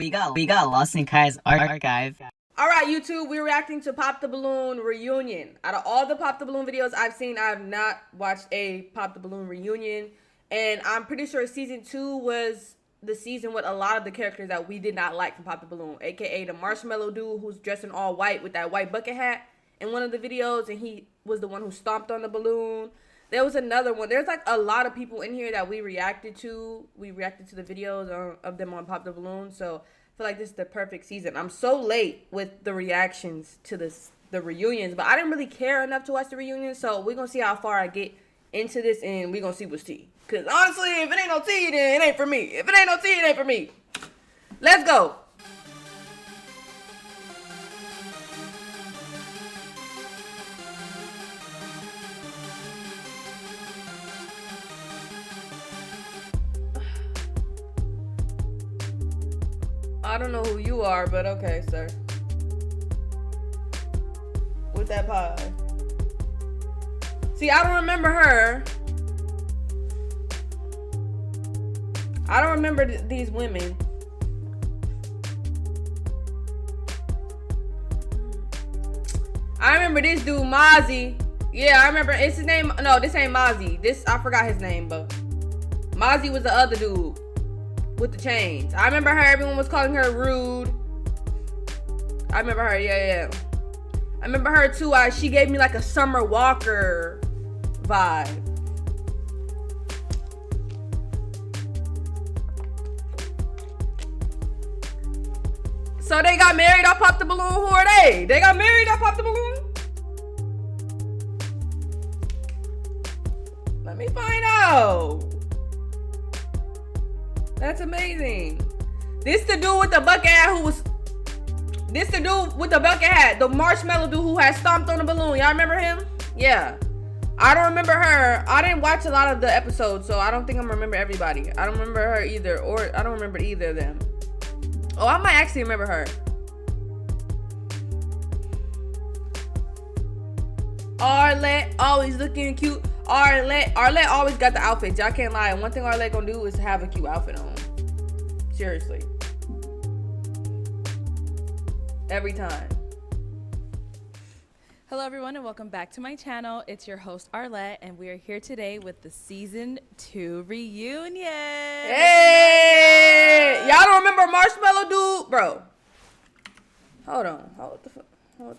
We got lost in Kyah's archive. Alright, YouTube, we're reacting to Pop the Balloon reunion. Out of all the Pop the Balloon videos I've seen, I have not watched a Pop the Balloon reunion. And I'm pretty sure season 2 was the season with a lot of the characters that we did not like from Pop the Balloon. AKA the marshmallow dude who's dressed in all white with that white bucket hat in one of the videos. And he was the one who stomped on the balloon. There was another one. There's like a lot of people in here that we reacted to. We reacted to the videos of them on Pop the Balloon. So I feel like this is the perfect season. I'm so late with the reactions to the reunions, but I didn't really care enough to watch the reunions. So we're going to see how far I get into this, and we're going to see what's tea. Because honestly, if it ain't no tea, then it ain't for me. If it ain't no tea, it ain't for me. Let's go. I don't know who you are, but okay, sir. With that pie. See, I don't remember her. I don't remember these women. I remember this dude, Mozzie. Yeah, I remember. It's his name. No, this ain't Mozzie. I forgot his name, but Mozzie was the other dude with the chains. I remember her. Everyone was calling her rude. I remember her. Yeah. I remember her too. She gave me like a Summer Walker vibe. So they got married off Pop the Balloon. Who are they? They got married off Pop the Balloon? Let me find out. That's amazing. This the dude with the bucket hat This the dude with the bucket hat. The marshmallow dude who had stomped on the balloon. Y'all remember him? Yeah. I don't remember her. I didn't watch a lot of the episodes, so I don't think I'm gonna remember everybody. I don't remember her either, or I don't remember either of them. Oh, I might actually remember her. Arlette, always looking cute. Arlette always got the outfits. Y'all can't lie. One thing Arlette gonna do is have a cute outfit on. Seriously. Every time. Hello everyone and welcome back to my channel. It's your host Arlette and we are here today with the season 2 reunion. Hey! Y'all don't remember Marshmallow Dude? Bro. Hold on. Hold on.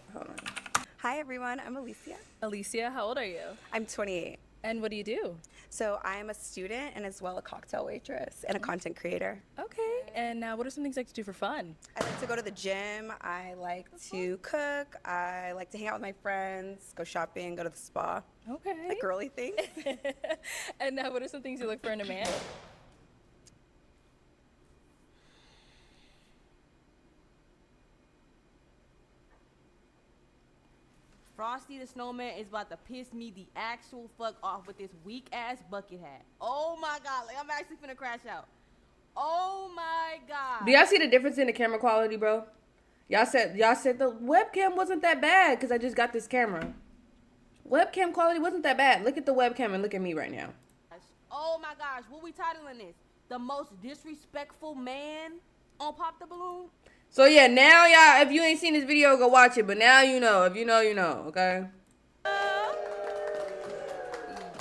Hi everyone, I'm Alicia. Alicia, how old are you? I'm 28. And what do you do? So I am a student and as well a cocktail waitress and a content creator. Okay. And now what are some things you like to do for fun? I like to go to the gym. I like to cook. I like to hang out with my friends, go shopping, go to the spa. Okay. Like girly things. And now what are some things you look for in a man? Frosty the Snowman is about to piss me the actual fuck off with this weak ass bucket hat. Oh my god, like I'm actually finna crash out. Oh my god. Do y'all see the difference in the camera quality, bro? Y'all said the webcam wasn't that bad because I just got this camera. Webcam quality wasn't that bad. Look at the webcam and look at me right now. Oh my gosh, what we titling this? The most disrespectful man on Pop the Balloon? So yeah, now y'all, if you ain't seen this video, go watch it. But now you know. If you know, you know, okay?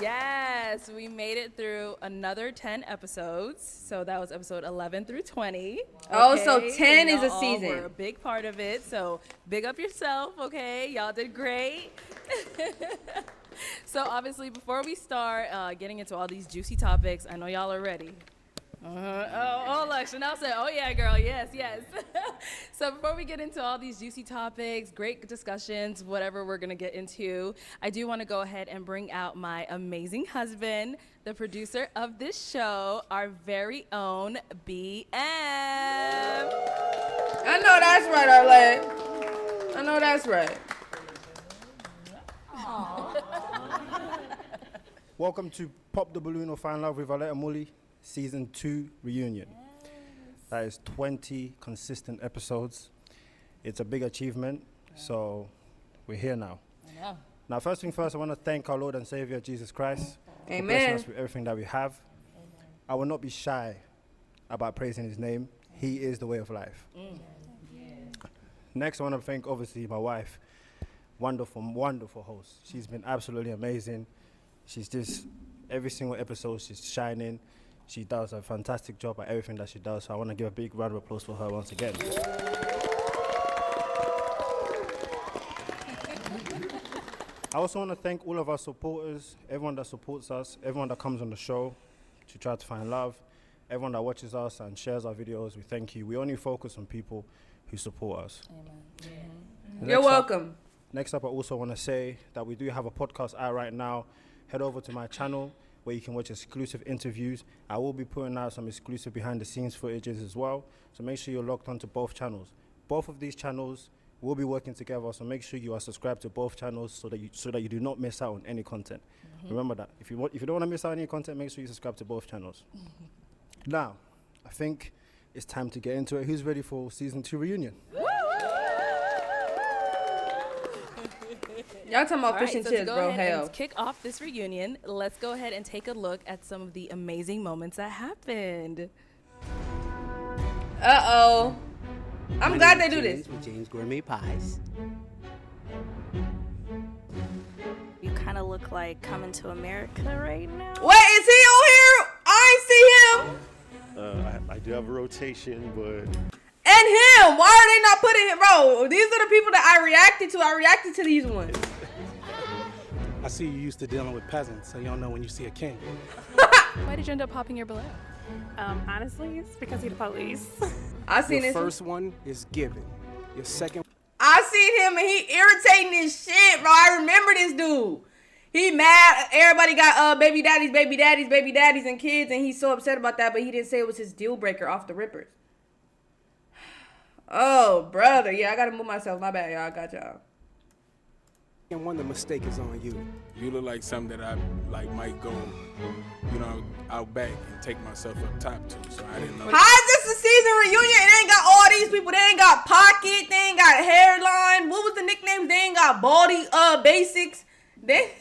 Yes, we made it through another 10 episodes. So that was episode 11 through 20. Oh, okay? so 10 is a all season. were a big part of it. So big up yourself, okay? Y'all did great. So obviously, before we start getting into all these juicy topics, I know y'all are ready. Oh, look, Chanel said, oh yeah, girl, yes. So before we get into all these juicy topics, great discussions, whatever we're gonna get into, I do wanna go ahead and bring out my amazing husband, the producer of this show, our very own BM. I know that's right, Arlette. I know that's right. Welcome to Pop the Balloon or Find Love with Arlette and Mully. Season 2 reunion. Yes. That is 20 consistent episodes. It's a big achievement, so we're here now. I know. Now, first thing first, I want to thank our Lord and Savior, Jesus Christ, for Amen. blessing us with everything that we have. Amen. I will not be shy about praising his name. He is the way of life. Next, I want to thank, obviously, my wife. Wonderful, wonderful host. She's been absolutely amazing. She's just, every single episode, she's shining. She does a fantastic job at everything that she does. So I want to give a big round of applause for her once again. I also want to thank all of our supporters, everyone that supports us, everyone that comes on the show to try to find love, everyone that watches us and shares our videos. We thank you. We only focus on people who support us. Amen. You're welcome. Next up, I also want to say that we do have a podcast out right now. Head over to my channel where you can watch exclusive interviews. I will be putting out some exclusive behind-the-scenes footages as well. So make sure you're logged onto both channels. Both of these channels will be working together. So make sure you are subscribed to both channels so that you do not miss out on any content. Remember that. If you don't want to miss out on any content, make sure you subscribe to both channels. Now, I think it's time to get into it. Who's ready for season 2 reunion? Y'all talking about All fish right, and so chips, to go bro. ahead Hell. and kick off this reunion, let's go ahead and take a look at some of the amazing moments that happened. Uh-oh. I'm My glad name they is do James this. with James Gourmet Pies. You kind of look like Coming to America right now. Wait, is he on here? I ain't see him. I do have a rotation, but And him. Why are they not putting him, bro? These are the people that I reacted to. I reacted to these ones. I see you used to dealing with peasants, so you don't know when you see a king. Why did you end up popping your balloon? Honestly, it's because he's the police. I seen Your this. first one is given. Your second, I seen him and he irritating his shit, bro. I remember this dude. He mad. Everybody got baby daddies, and kids, and he's so upset about that. But he didn't say it was his deal breaker off the rippers. Oh, brother. Yeah, I gotta move myself. My bad, y'all. I got y'all. and one, the mistake is on you. You look like something that I might go, out back and take myself up top to. So I didn't know. How is this a season reunion? It ain't got all these people. They ain't got Pocket. They ain't got Hairline. What was the nicknames? They ain't got Baldy Basics. They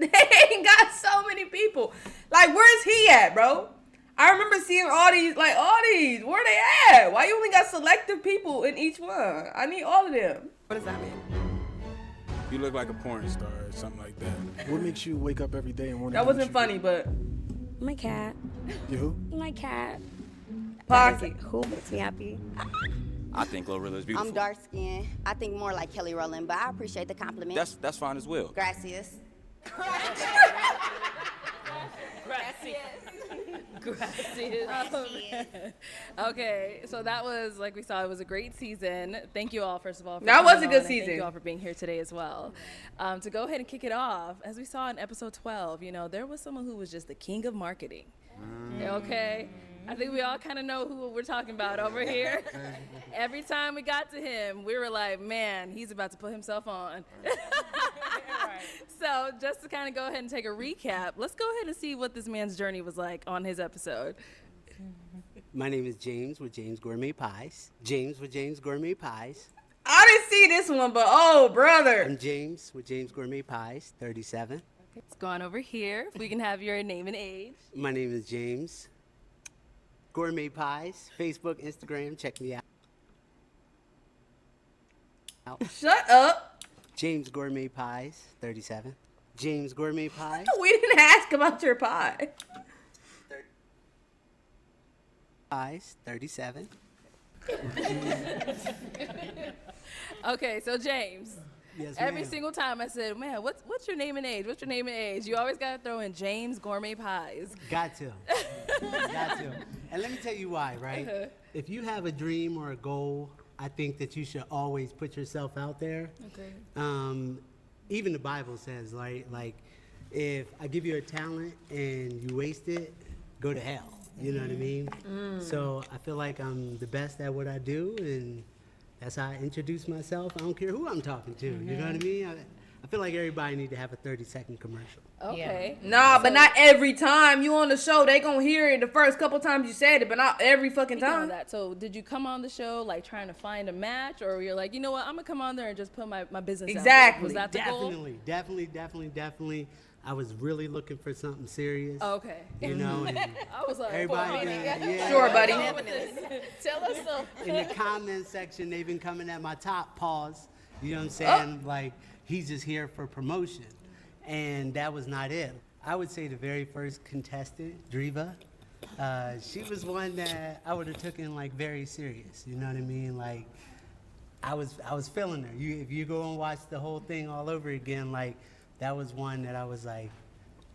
ain't got so many people. Like, where's he at, bro? I remember seeing all these. Where they at? Why you only got selective people in each one? I need all of them. What does that mean? You look like a porn star or something like that. What makes you wake up every day and want to That wasn't funny, but My cat. You who? My cat. Pocket. Who makes me happy? I think Glorilla's beautiful. I'm dark skinned. I think more like Kelly Rowland, but I appreciate the compliment. That's fine as well. Gracias. Okay, so that was, like we saw, it was a great season. Thank you all, first of all. That was a coming good on, and Thank season. you all for being here today as well. To go ahead and kick it off, as we saw in episode 12, there was someone who was just the king of marketing. Okay? I think we all kind of know who we're talking about over here. Every time we got to him, we were like, man, he's about to put himself on. So just to kind of go ahead and take a recap, let's go ahead and see what this man's journey was like on his episode. My name is James with James Gourmet Pies. James with James Gourmet Pies. I didn't see this one, but oh, brother. I'm James with James Gourmet Pies, 37. Let's go on over here. If we can have your name and age. My name is James. Gourmet Pies, Facebook, Instagram, check me out. Shut up. James Gourmet Pies, 37. James Gourmet Pies. We didn't ask about your pie. Pies, 37. Okay, so James. Yes, Every ma'am. single time I said, man, what's your name and age? What's your name and age? You always got to throw in James Gourmet Pies. Got to. Got to. And let me tell you why, right? If you have a dream or a goal, I think that you should always put yourself out there. Okay. Even the Bible says, like, if I give you a talent and you waste it, go to hell. You know what I mean? So I feel like I'm the best at what I do, and that's how I introduce myself. I don't care who I'm talking to. You know what I mean? I feel like everybody need to have a 30-second commercial. Okay. Nah, but not every time you on the show. They gonna hear it the first couple times you said it, but not every fucking Speaking of time. that, so did you come on the show like trying to find a match, or you're like, you know what, I'm gonna come on there and just put my business out there? Exactly. Was that the goal? Definitely. I was really looking for something serious. Okay. You know, and I was like, everybody, yeah. Sure, buddy. Tell us something. In the comment section, they've been coming at my top. Pause. You know what I'm saying? Like, he's just here for promotion. And that was not it. I would say the very first contestant, Dria, she was one that I would have taken like very serious. You know what I mean? Like, I was feeling her. If you go and watch the whole thing all over again, like, that was one that I was like,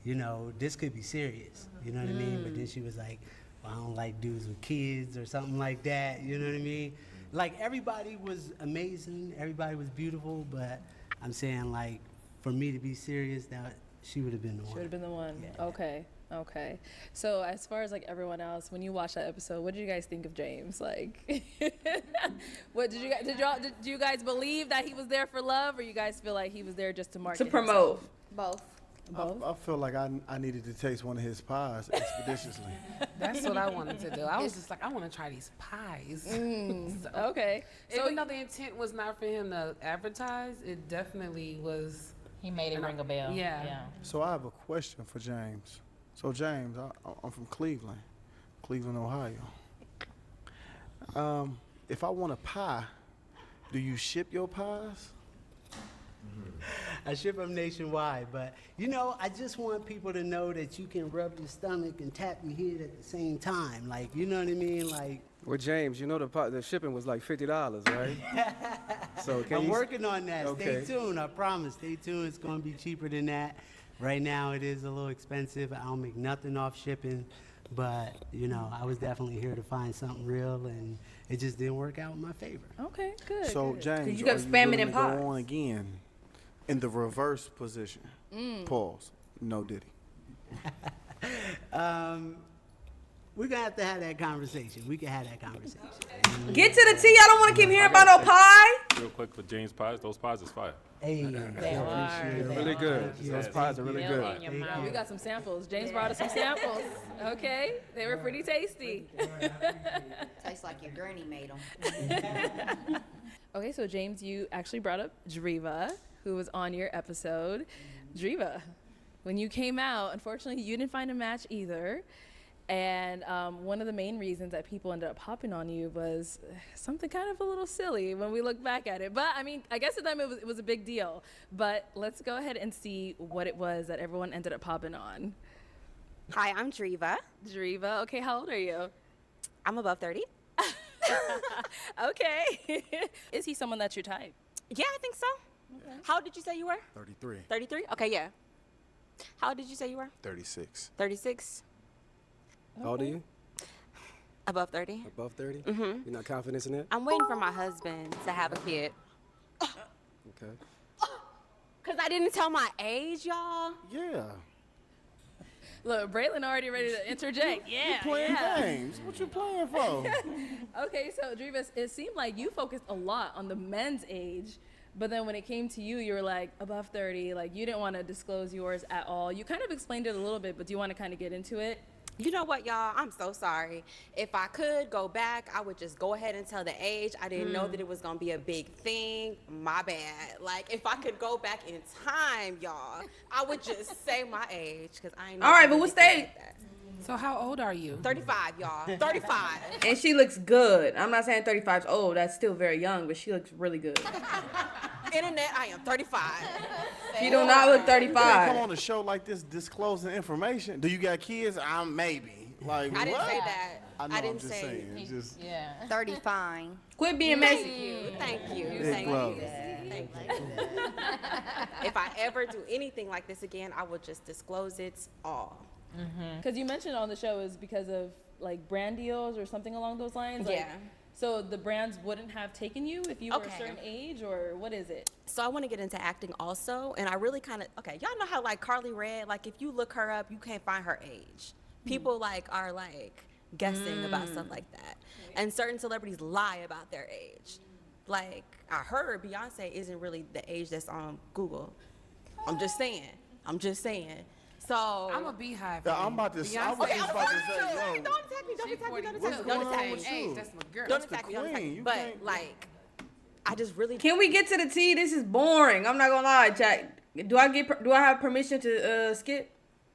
you know, this could be serious. You know what I mean? But then she was like, well, I don't like dudes with kids or something like that. You know what I mean? Like, everybody was amazing. Everybody was beautiful. But I'm saying, like, for me to be serious, that she would have been the one. Should have been the one. Yeah. Okay. So as far as like everyone else, when you watched that episode, what did you guys think of James? Like, what did you guys believe that he was there for love, or you guys feel like he was there just to market To promote. himself? Both. I feel like I needed to taste one of his pies expeditiously. That's what I wanted to do. I was just like, I want to try these pies. Okay. So even though the intent was not for him to advertise, it definitely was. He made it ring a bell. Yeah. So I have a question for James. So James, I'm from Cleveland, Ohio. If I want a pie, do you ship your pies? I ship them nationwide, but you know, I just want people to know that you can rub your stomach and tap your head at the same time. Like, you know what I mean? Like, well, James, you know the shipping was like $50, right? So I'm working on that. Okay. Stay tuned. I promise. Stay tuned. It's going to be cheaper than that. Right now, it is a little expensive. I don't make nothing off shipping, but you know, I was definitely here to find something real, and it just didn't work out in my favor. Okay, good. So good. James, you kept spamming in to pots. go on again in the reverse position? Pause. No Diddy. We're going to have that conversation. We can have that conversation. Get to the tea. I don't want to keep hearing about no pie. Real quick for James pies, those pies is fire. Hey, They are. Really good. Those pies are really good. In your mouth. We got some samples. James brought us some samples. Okay, they were pretty tasty. Tastes like your granny made them. Okay, so James, you actually brought up Dria, who was on your episode. Dria, when you came out, unfortunately, you didn't find a match either. And one of the main reasons that people ended up hopping on you was something kind of a little silly when we look back at it. But I mean, I guess at the time it was a big deal. But let's go ahead and see what it was that everyone ended up hopping on. Hi, I'm Dria. Dria, okay, how old are you? I'm above 30. Okay. Is he someone that's your type? Yeah, I think so. Okay. How old did you say you were? 33. 33? Okay, yeah. How old did you say you were? 36. 36. How old are you? Above 30. Above 30? Mm-hmm. You're not confident in that? I'm waiting for my husband to have a kid. Okay. Because I didn't tell my age, y'all. Yeah. Look, Braylon already ready to interject. Yeah, You playing yeah. games. What you playing for? Okay, so Dria, it seemed like you focused a lot on the men's age, but then when it came to you, you were like above 30, like you didn't want to disclose yours at all. You kind of explained it a little bit, but do you want to kind of get into it? You know what, y'all? I'm so sorry. If I could go back, I would just go ahead and tell the age. I didn't know that it was going to be a big thing. My bad. Like, if I could go back in time, y'all, I would just say my age, because I ain't know. All right, but what's the age? So how old are you? 35, y'all. 35. And she looks good. I'm not saying 35 is old. That's still very young, but she looks really good. Internet, I am 35. She do not look You can't 35. come on a show like this disclosing information. Do you got kids? Maybe. Like, I didn't what? say that. I know, I I'm didn't just say saying. It's just 35. Quit being Thank messy. you. Thank you. Big Thank love. you. Thank you. If I ever do anything like this again, I will just disclose it all. Because you mentioned on the show is because of like brand deals or something along those lines. Yeah. So the brands wouldn't have taken you if you were a certain age, or what is it? So I want to get into acting also, and I really kind of y'all know how like Carly Red, like if you look her up, you can't find her age. People like are like guessing about stuff like that, and certain celebrities lie about their age. Like I heard Beyonce isn't really the age that's on Google. I'm just saying. So I'm a beehive. Yeah, I'm about to say, yo. Don't attack me. Don't attack me. Don't attack me. Hey, that's my girl. Don't attack me. Don't attack me. But like, I just really. Can we get to the tea? This is boring. I'm not gonna lie, Jack. Do I have permission to skip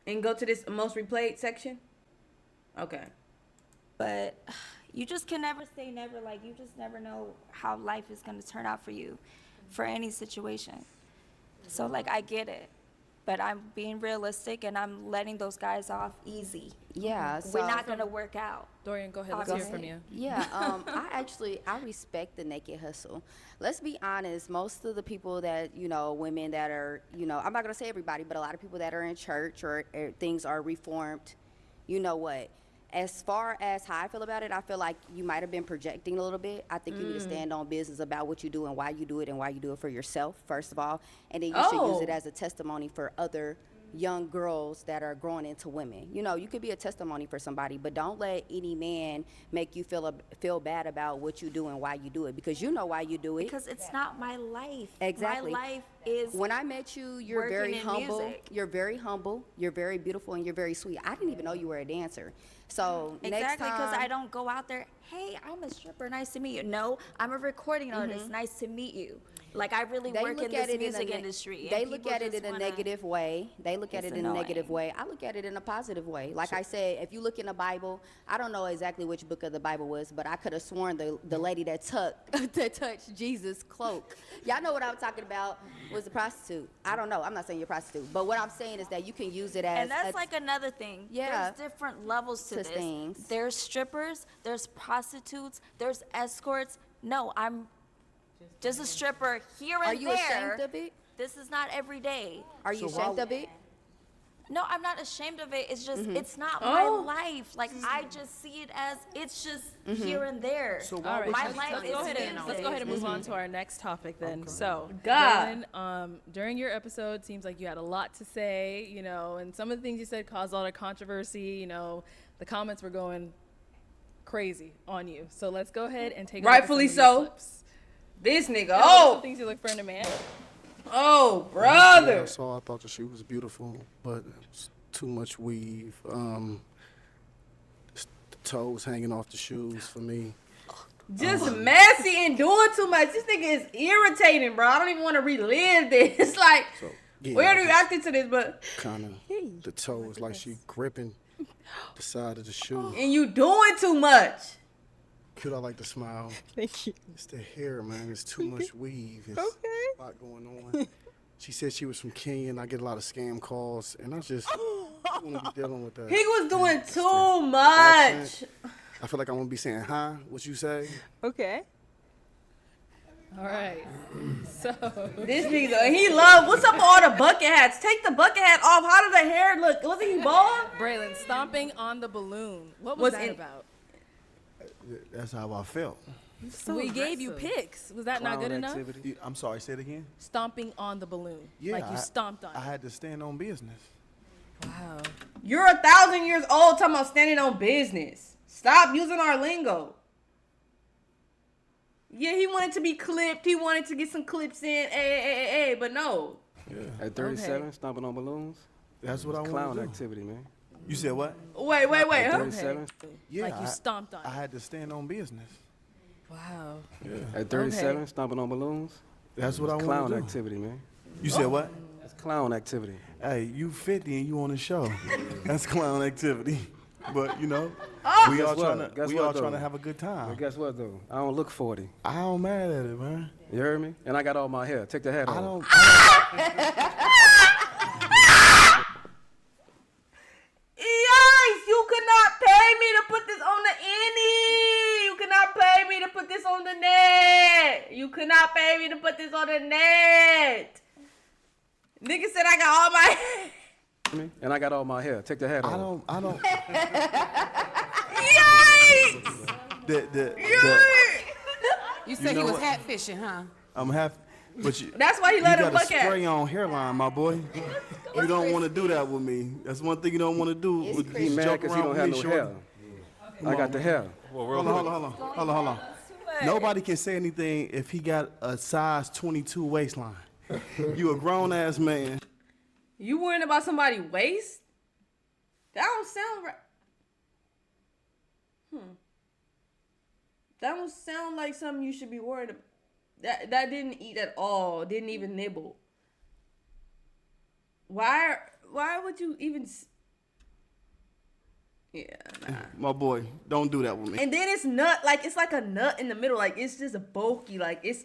and go to this most replayed section? Okay. But you just can never say never. Like, you just never know how life is going to turn out for you for any situation. So, like, I get it. But I'm being realistic, and I'm letting those guys off easy. Yeah, We're not going to work out. Dorian, go ahead. Let's hear from you. Yeah, I respect the naked hustle. Let's be honest, most of the people that, women that are, I'm not going to say everybody, but a lot of people that are in church or things are reformed, you know what? As far as how I feel about it, I feel like you might have been projecting a little bit. I think you need to stand on business about what you do and why you do it and why you do it for yourself, first of all. And then you should use it as a testimony for other young girls that are growing into women. You could be a testimony for somebody, but don't let any man make you feel bad about what you do and why you do it, because you know why you do it. Because it's not my life. Exactly. My life is when I met you, you're very humble. Music. You're very humble. You're very beautiful, and you're very sweet. I didn't even know you were a dancer. So next time, because I don't go out there, hey, I'm a stripper, nice to meet you. No, I'm a recording artist, nice to meet you. Like, I really work in this music industry. They look at it in a negative way. They look at it in a negative way. I look at it in a positive way. Like I said, if you look in the Bible, I don't know exactly which book of the Bible was, but I could have sworn the lady that touched Jesus' cloak. Y'all know what I'm talking about, was a prostitute. I don't know. I'm not saying you're a prostitute. But what I'm saying is that you can use it as... And that's like another thing. Yeah. There's different levels to this. Things. There's strippers, there's prostitutes, there's escorts. No, I'm just a stripper here and there. Are you ashamed of it? This is not every day. Are you ashamed of it? No, I'm not ashamed of it. It's just, it's not my life. Like, I just see it as, it's just here and there. So all right, my life is let's go ahead and move on to our next topic then. Okay. So, God. Bryan, during your episode, seems like you had a lot to say, and some of the things you said caused a lot of controversy. The comments were going crazy on you. So let's go ahead and take rightfully so. Clips. This nigga, some things you look for in a man. Oh, brother. Yeah, so I thought that she was beautiful, but it's too much weave. The toes hanging off the shoes for me. Just messy and doing too much. This nigga is irritating, bro. I don't even want to relive this. Like, where are you reacting to this? But kind of the toes, like she gripping the side of the shoe. And you doing too much. Cute, I like to smile. Thank you. It's the hair, man. It's too much weave. It's a lot going on. She said she was from Kenya, and I get a lot of scam calls, and I just want to be dealing with that. He was doing too much. I feel like I want to be saying, huh? What you say? Okay. All right. So this nigga, he love. What's up with all the bucket hats? Take the bucket hat off. How does the hair look? Wasn't he bald? Braylon, stomping on the balloon. What was that about? That's how I felt. So we gave you pics. Was that not good enough? I'm sorry, say it again. Stomping on the balloon. Yeah, like you stomped on it. I had to stand on business. Wow. You're 1,000 years old talking about standing on business. Stop using our lingo. Yeah, he wanted to be clipped. He wanted to get some clips in. But no. Yeah. At 37, stomping on balloons? That's what I want to do. Clown activity, man. You said what? Wait. At Huh? 37? Yeah, like you stomped on it. I had to stand on business. Wow. Yeah. At 37, stomping on balloons? That's what I want to do. Clown activity, man. You said what? It's clown activity. Hey, you 50 and you on the show. That's clown activity. But we all trying to have a good time. But guess what though? I don't look 40. I don't mad at it, man. You heard me? And I got all my hair. Take the hat off. I don't Yikes! You could not pay me to put this on the innie. You could not pay me to put this on the net. You could not pay me to put this on the net. Nigga said I got all my. And I got all my hair. Take the hat off. I don't. Yikes! You said he was hat fishing, huh? I'm half. But that's why he let him look at. You got a spray on hairline, my boy. You don't want to do that with me. That's one thing you don't want to do. He mad because he don't have no hair. I got the hair. Hold on. Nobody can say anything if he got a size 22 waistline. You a grown ass man. You worrying about somebody's waist? That don't sound right. That don't sound like something you should be worried about. That didn't eat at all. Didn't even nibble. Why would you even? Yeah, nah. My boy, don't do that with me. And then it's like a nut in the middle. Like it's just a bulky. Like it's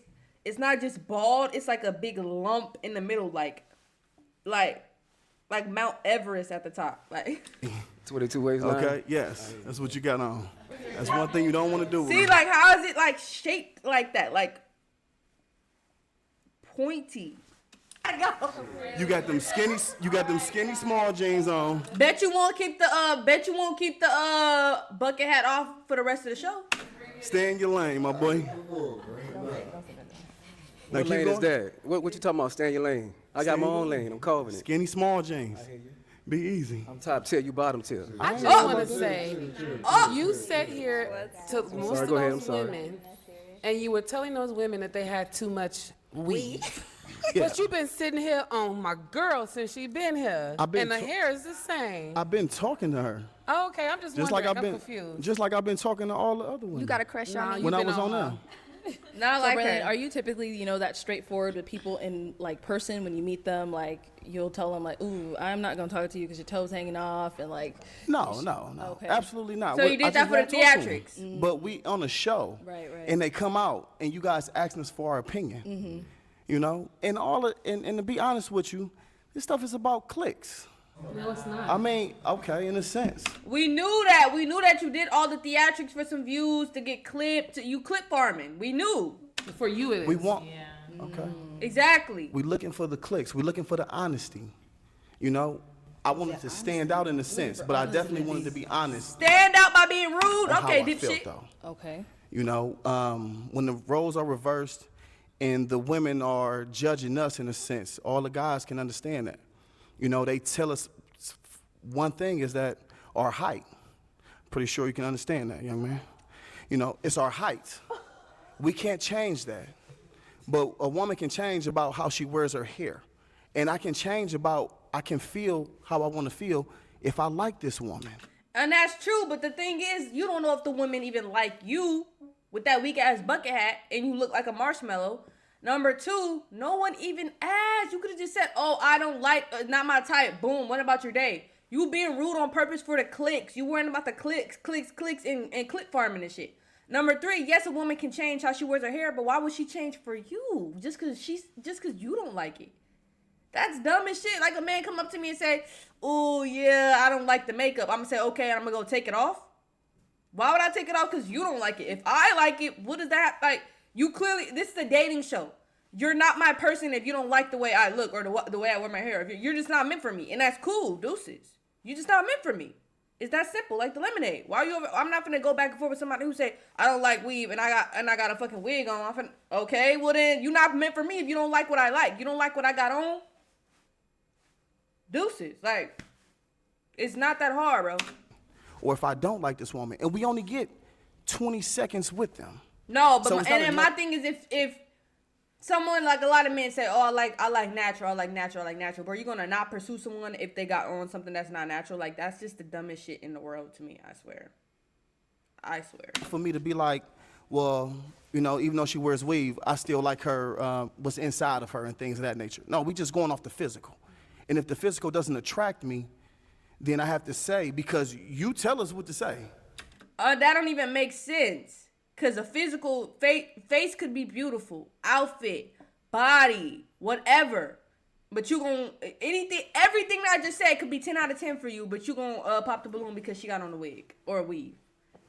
not just bald. It's like a big lump in the middle. Like Mount Everest at the top. Like 22 waistline. Okay, yes, that's what you got on. That's one thing you don't want to do. See, like how is it like shaped like that? Like pointy. You got them skinny small jeans on. Bet you won't keep the bucket hat off for the rest of the show. Stay in your lane, my boy. What lane is that? What you talking about? Stay in your lane. I got my own lane. I'm carving it. Skinny small jeans. Be easy. I'm top tier. You bottom tier. I just want to say, you sat here to most of those women, and you were telling those women that they had too much weave. Yeah. But you've been sitting here on my girl since she been here, and the hair is the same. I've been talking to her. Oh, okay, I'm just wondering. I'm confused. Just like I've been talking to all the other women. You got a crush on me? When I was on them. Not So like Bryan, her. are you typically, that straightforward with people in like person when you meet them? Like you'll tell them like, "Ooh, I'm not gonna talk to you because your toes hanging off," and like. No, Okay. absolutely not. So you did that for the theatrics? But we on a show, Right. and they come out, and you guys asking us for our opinion. Mm-hmm. And and to be honest with you, this stuff is about clicks. No, it's not. I mean, okay, in a sense. We knew that. We knew that you did all the theatrics for some views to get clipped. You clip farming. We knew. For you, it is. We want. Okay. Exactly. We're looking for the clicks. We're looking for the honesty. I wanted to stand out in a sense, but I definitely wanted to be honest. Stand out by being rude. on Okay, how I felt, dipshit. though. Okay. When the roles are reversed and the women are judging us in a sense, all the guys can understand that. They tell us one thing is that our height. Pretty sure you can understand that, young man. It's our height. We can't change that. But a woman can change about how she wears her hair. And I can change I can feel how I want to feel if I like this woman. And that's true, but the thing is, you don't know if the women even like you with that weak ass bucket hat and you look like a marshmallow. Number two, no one even asked. You could have just said, "Oh, I don't like, not my type." Boom. What about your day? You being rude on purpose for the clicks. You worrying about the clicks, and clip farming and shit. Number three, yes, a woman can change how she wears her hair, but why would she change for you? Just cause you don't like it. That's dumb as shit. Like a man come up to me and say, "Oh yeah, I don't like the makeup." I'm gonna say, "Okay, I'm gonna go take it off." Why would I take it off? Cause you don't like it. If I like it, what is that like? You clearly, this is a dating show. You're not my person if you don't like the way I look or the way I wear my hair. If you're just not meant for me, and that's cool, deuces. You're just not meant for me. It's that simple, like the lemonade. Why are you over? I'm not gonna go back and forth with somebody who say I don't like weave and I got a fucking wig on. Okay, well then you're not meant for me if you don't like what I like. You don't like what I got on. Deuces, like it's not that hard, bro. Or if I don't like this woman, and we only get 20 seconds with them. No, but So my, it's not and then enough- my thing is if someone, like a lot of men say, "Oh, I like natural, bro, you're gonna not pursue someone if they got on something that's not natural. Like that's just the dumbest shit in the world to me. I swear. For me to be like, well, even though she wears weave, I still like her, what's inside of her and things of that nature. No, we just going off the physical. And if the physical doesn't attract me, then I have to say, because you tell us what to say. That don't even make sense. Cause a physical face could be beautiful, outfit, body, whatever. But you gon' everything that I just said could be 10 out of 10 for you. But you gon' pop the balloon because she got on a wig or a weave.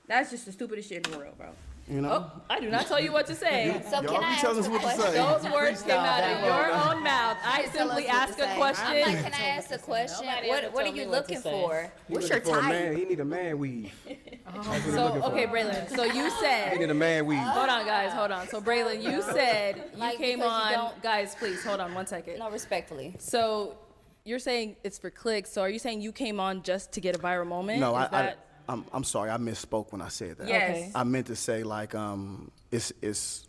That's just the stupidest shit in the world, bro. Oh, I do not tell you what to say. So can I ask a question? Those words came out of your own mouth. I simply ask a question. I'm like, can I ask a question? What are you looking for? What's your For a type? man, he need a man weave. So, okay, Braylon. So you He said. need a man weave. Hold on, guys. Hold on. So, Braylon, you said you Like, came because you on. don't- Guys, please hold on 1 second. No, respectfully. So, you're saying it's for clicks. So, are you saying you came on just to get a viral moment? No, Is that... I'm sorry, I misspoke when I said that. Yes. Okay. I meant to say like it's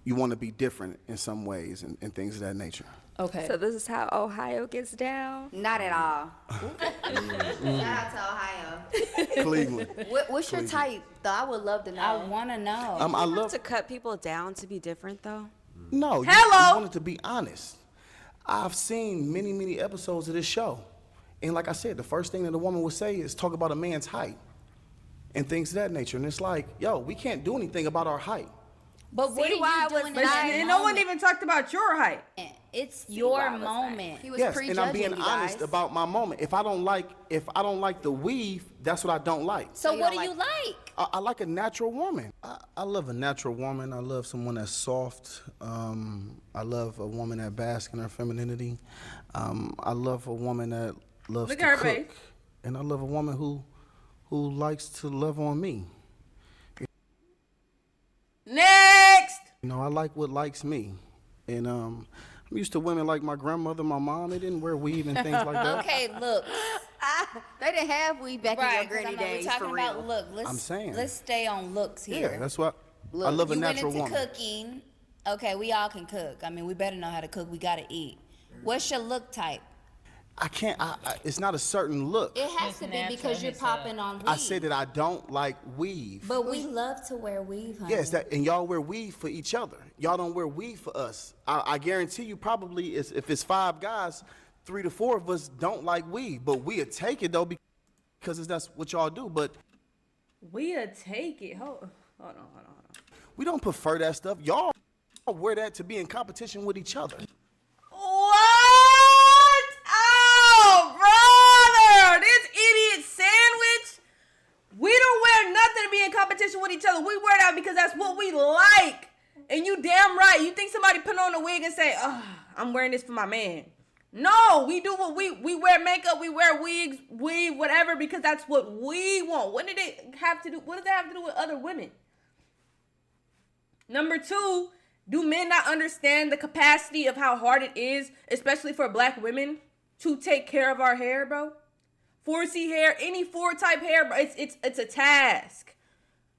you want to be different in some ways and things of that nature. Okay. So this is how Ohio gets down? Not at all. Shout out to Ohio. Cleveland. What's your type, though? I would love to know. I want to know. I love to cut people down to be different, though. No, Hello? you wanted to be honest. I've seen many, many episodes of this show. And like I said, the first thing that a woman would say is talk about a man's height and things of that nature. And it's like, yo, we can't do anything about our height. But what are you doing in that And no one even talked about your height. It's your moment. Yes, and I'm being honest about my moment. If I don't like the weave, that's what I don't like. So what do you like? I like a natural woman. I love a natural woman. I love someone that's soft. I love a woman that basks in her femininity. I love a woman that loves Look to at her cook. face. And I love a woman who likes to love on me. Next! You know, I like what likes me. And I'm used to women like my grandmother, my mom. They didn't wear weave and things like that. Okay, look. They didn't have weave back in your granny days, We're talking for real. about look. I'm saying. Let's stay on looks here. Yeah, that's what I love a natural You went woman. into cooking. Okay, we all can cook. I mean, we better know how to cook. We gotta eat. What's your look type? I can't. It's not a certain look. It has to be because you're popping on weave. I said that I don't like weave. But we love to wear weave, honey. Yes, and y'all wear weave for each other. Y'all don't wear weave for us. I guarantee you, probably if it's 5 guys, 3 to 4 of us don't like weave. But we'll take it though because that's what y'all do. But We'll take it. Hold on. we don't prefer that stuff. Y'all wear that to be in competition with each other. What? Oh, brother! This idiot sandwich. We don't wear nothing to be in competition with each other. We wear that because that's what we like. And you damn right. You think somebody put on a wig and say, "Oh, I'm wearing this for my man." No, we do what we wear makeup, we wear wigs, weave, whatever, because that's what we want. What does that have to do with other women? Number 2, do men not understand the capacity of how hard it is, especially for black women, to take care of our hair, bro? 4C hair, any 4 type hair, bro, it's a task.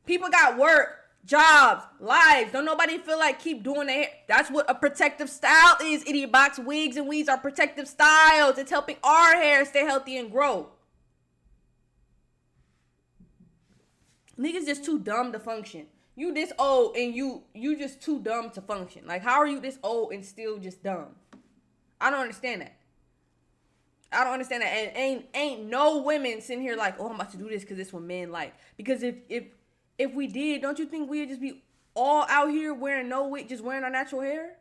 People got work, jobs, lives. Don't nobody feel like keep doing their hair. That's what a protective style is, idiot box. Wigs and weaves are protective styles. It's helping our hair stay healthy and grow. Niggas just too dumb to function. You this old and you just too dumb to function. Like, how are you this old and still just dumb? I don't understand that. And ain't no women sitting here like, oh, I'm about to do this because it's what men like. Because if we did, don't you think we'd just be all out here wearing no wig, just wearing our natural hair?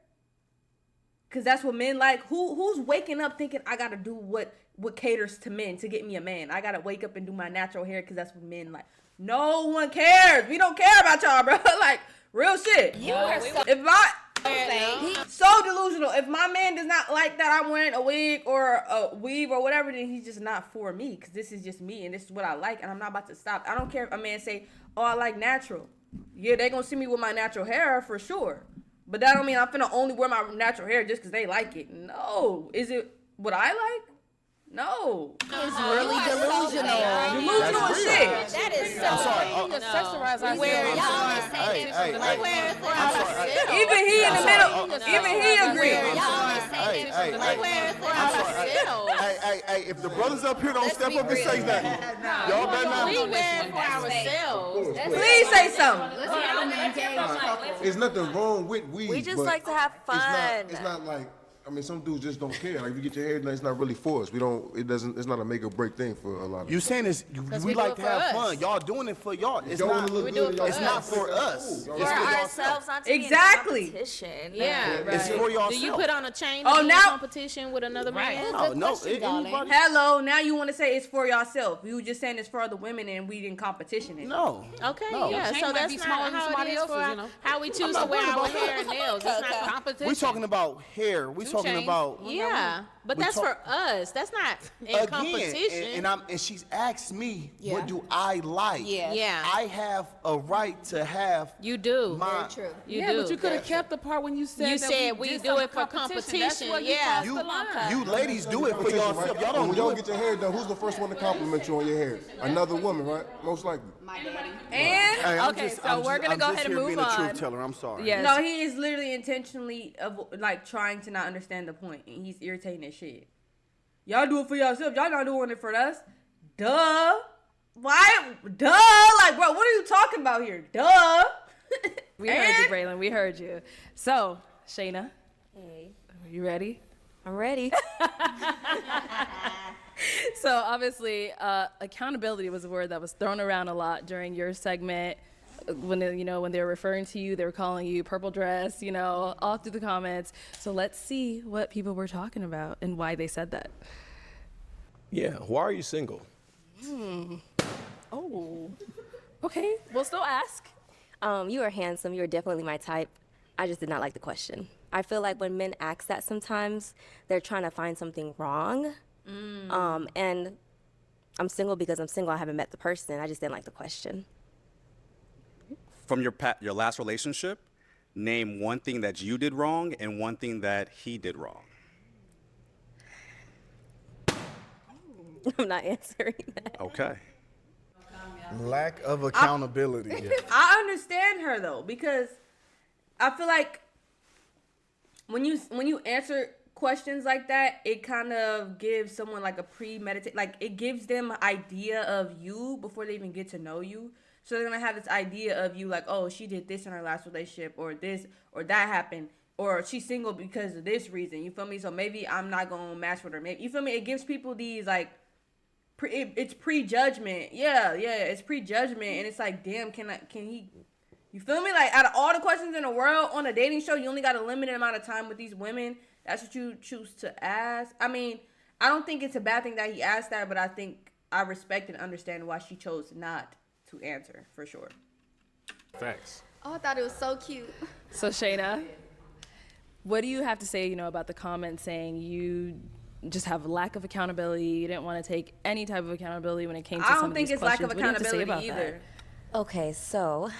Because that's what men like. Who's waking up thinking I gotta do what caters to men to get me a man? I gotta wake up and do my natural hair because that's what men like. No one cares. We don't care about y'all, bro. Like, real shit. You are so so delusional. If my man does not like that I'm wearing a wig or a weave or whatever, then he's just not for me. Because this is just me and this is what I like. And I'm not about to stop. I don't care if a man say, oh, I like natural. Yeah, they going to see me with my natural hair for sure. But that don't mean I'm finna only wear my natural hair just because they like it. No. Is it what I like? No. It's really delusional. Delusional as shit. That is so Accessorize our Y'all only say this. We wear it for ourselves. Even he in the middle, even he agrees. Y'all only say this. We wear it for ourselves. Hey, if the brothers up here don't step up and say nothing, y'all better not. We wear it for ourselves. Please say something. There's nothing wrong with weed. We just like to have fun. It's not like, I mean, some dudes just don't care. Like, if you get your hair done, it's not really for us. It's not a make or break thing for a lot of You saying this, we like to have fun. Y'all doing it for y'all. It's not, it's not for us. For ourselves, not to Exactly. be in competition. Yeah, right. It's for y'all. Do you put on a chain Oh, to be in now- competition with another man? No, Hello, now you want to say it's for yourself. You were just saying it's for other women and we in competition. No. Okay, No. yeah. Chain So might that's be not smaller than how it somebody is else's, for you know? how we choose to not wear worried our about hair and nails. It's not competition. We're talking about hair. We're talking chains. about Yeah, but We that's talk- for us. That's not in again, competition. and she's asked me, what do I like? Yeah. I have a right to have You do. my. You do. do. But you could have kept the part when you said You that said we did do some it for That's competition. where Yeah. crossed the line. You ladies do it for yourself. Y'all don't When do y'all it. get your hair done, who's the first one to compliment you on your hair? Another woman, right? Most likely. And Hey, I'm okay, just- so I'm we're just- gonna I'm go just ahead and here move being a on. truth teller. I'm sorry. Yes. No, he is literally intentionally like trying to not understand the point, and he's irritating as shit. Y'all do it for yourself. Y'all not doing it for us. Duh. Why? Duh. Like, bro, what are you talking about here? Duh. We heard you, Braylon. We heard you. So, Shayna. Hey. Are you ready? I'm ready. So obviously, accountability was a word that was thrown around a lot during your segment. When when they were referring to you, they were calling you purple dress, all through the comments. So let's see what people were talking about and why they said that. Yeah, why are you single? Oh, okay. We'll still ask. You are handsome. You are definitely my type. I just did not like the question. I feel like when men ask that sometimes, they're trying to find something wrong. And I'm single because I'm single. I haven't met the person. I just didn't like the question. From your last relationship, name one thing that you did wrong and one thing that he did wrong. I'm not answering that. Okay. Lack of accountability. I understand her though, because I feel like when you answer questions like that, it kind of gives someone like a premeditated, like it gives them an idea of you before they even get to know you. So they're gonna have this idea of you, like, oh, she did this in her last relationship, or this or that happened, or she's single because of this reason. You feel me? So maybe I'm not gonna match with her. Maybe, you feel me? It gives people these like, it's prejudgment. Yeah, it's prejudgment, and it's like, damn, can he? You feel me? Like, out of all the questions in the world on a dating show, you only got a limited amount of time with these women. That's what you choose to ask. I mean, I don't think it's a bad thing that he asked that, but I think I respect and understand why she chose not to answer, for sure. Facts. Oh, I thought it was so cute. So Shayna, what do you have to say, about the comment saying you just have a lack of accountability? You didn't want to take any type of accountability when it came to some of these questions. I don't think it's lack of What do you have to say accountability about either. that? Okay, so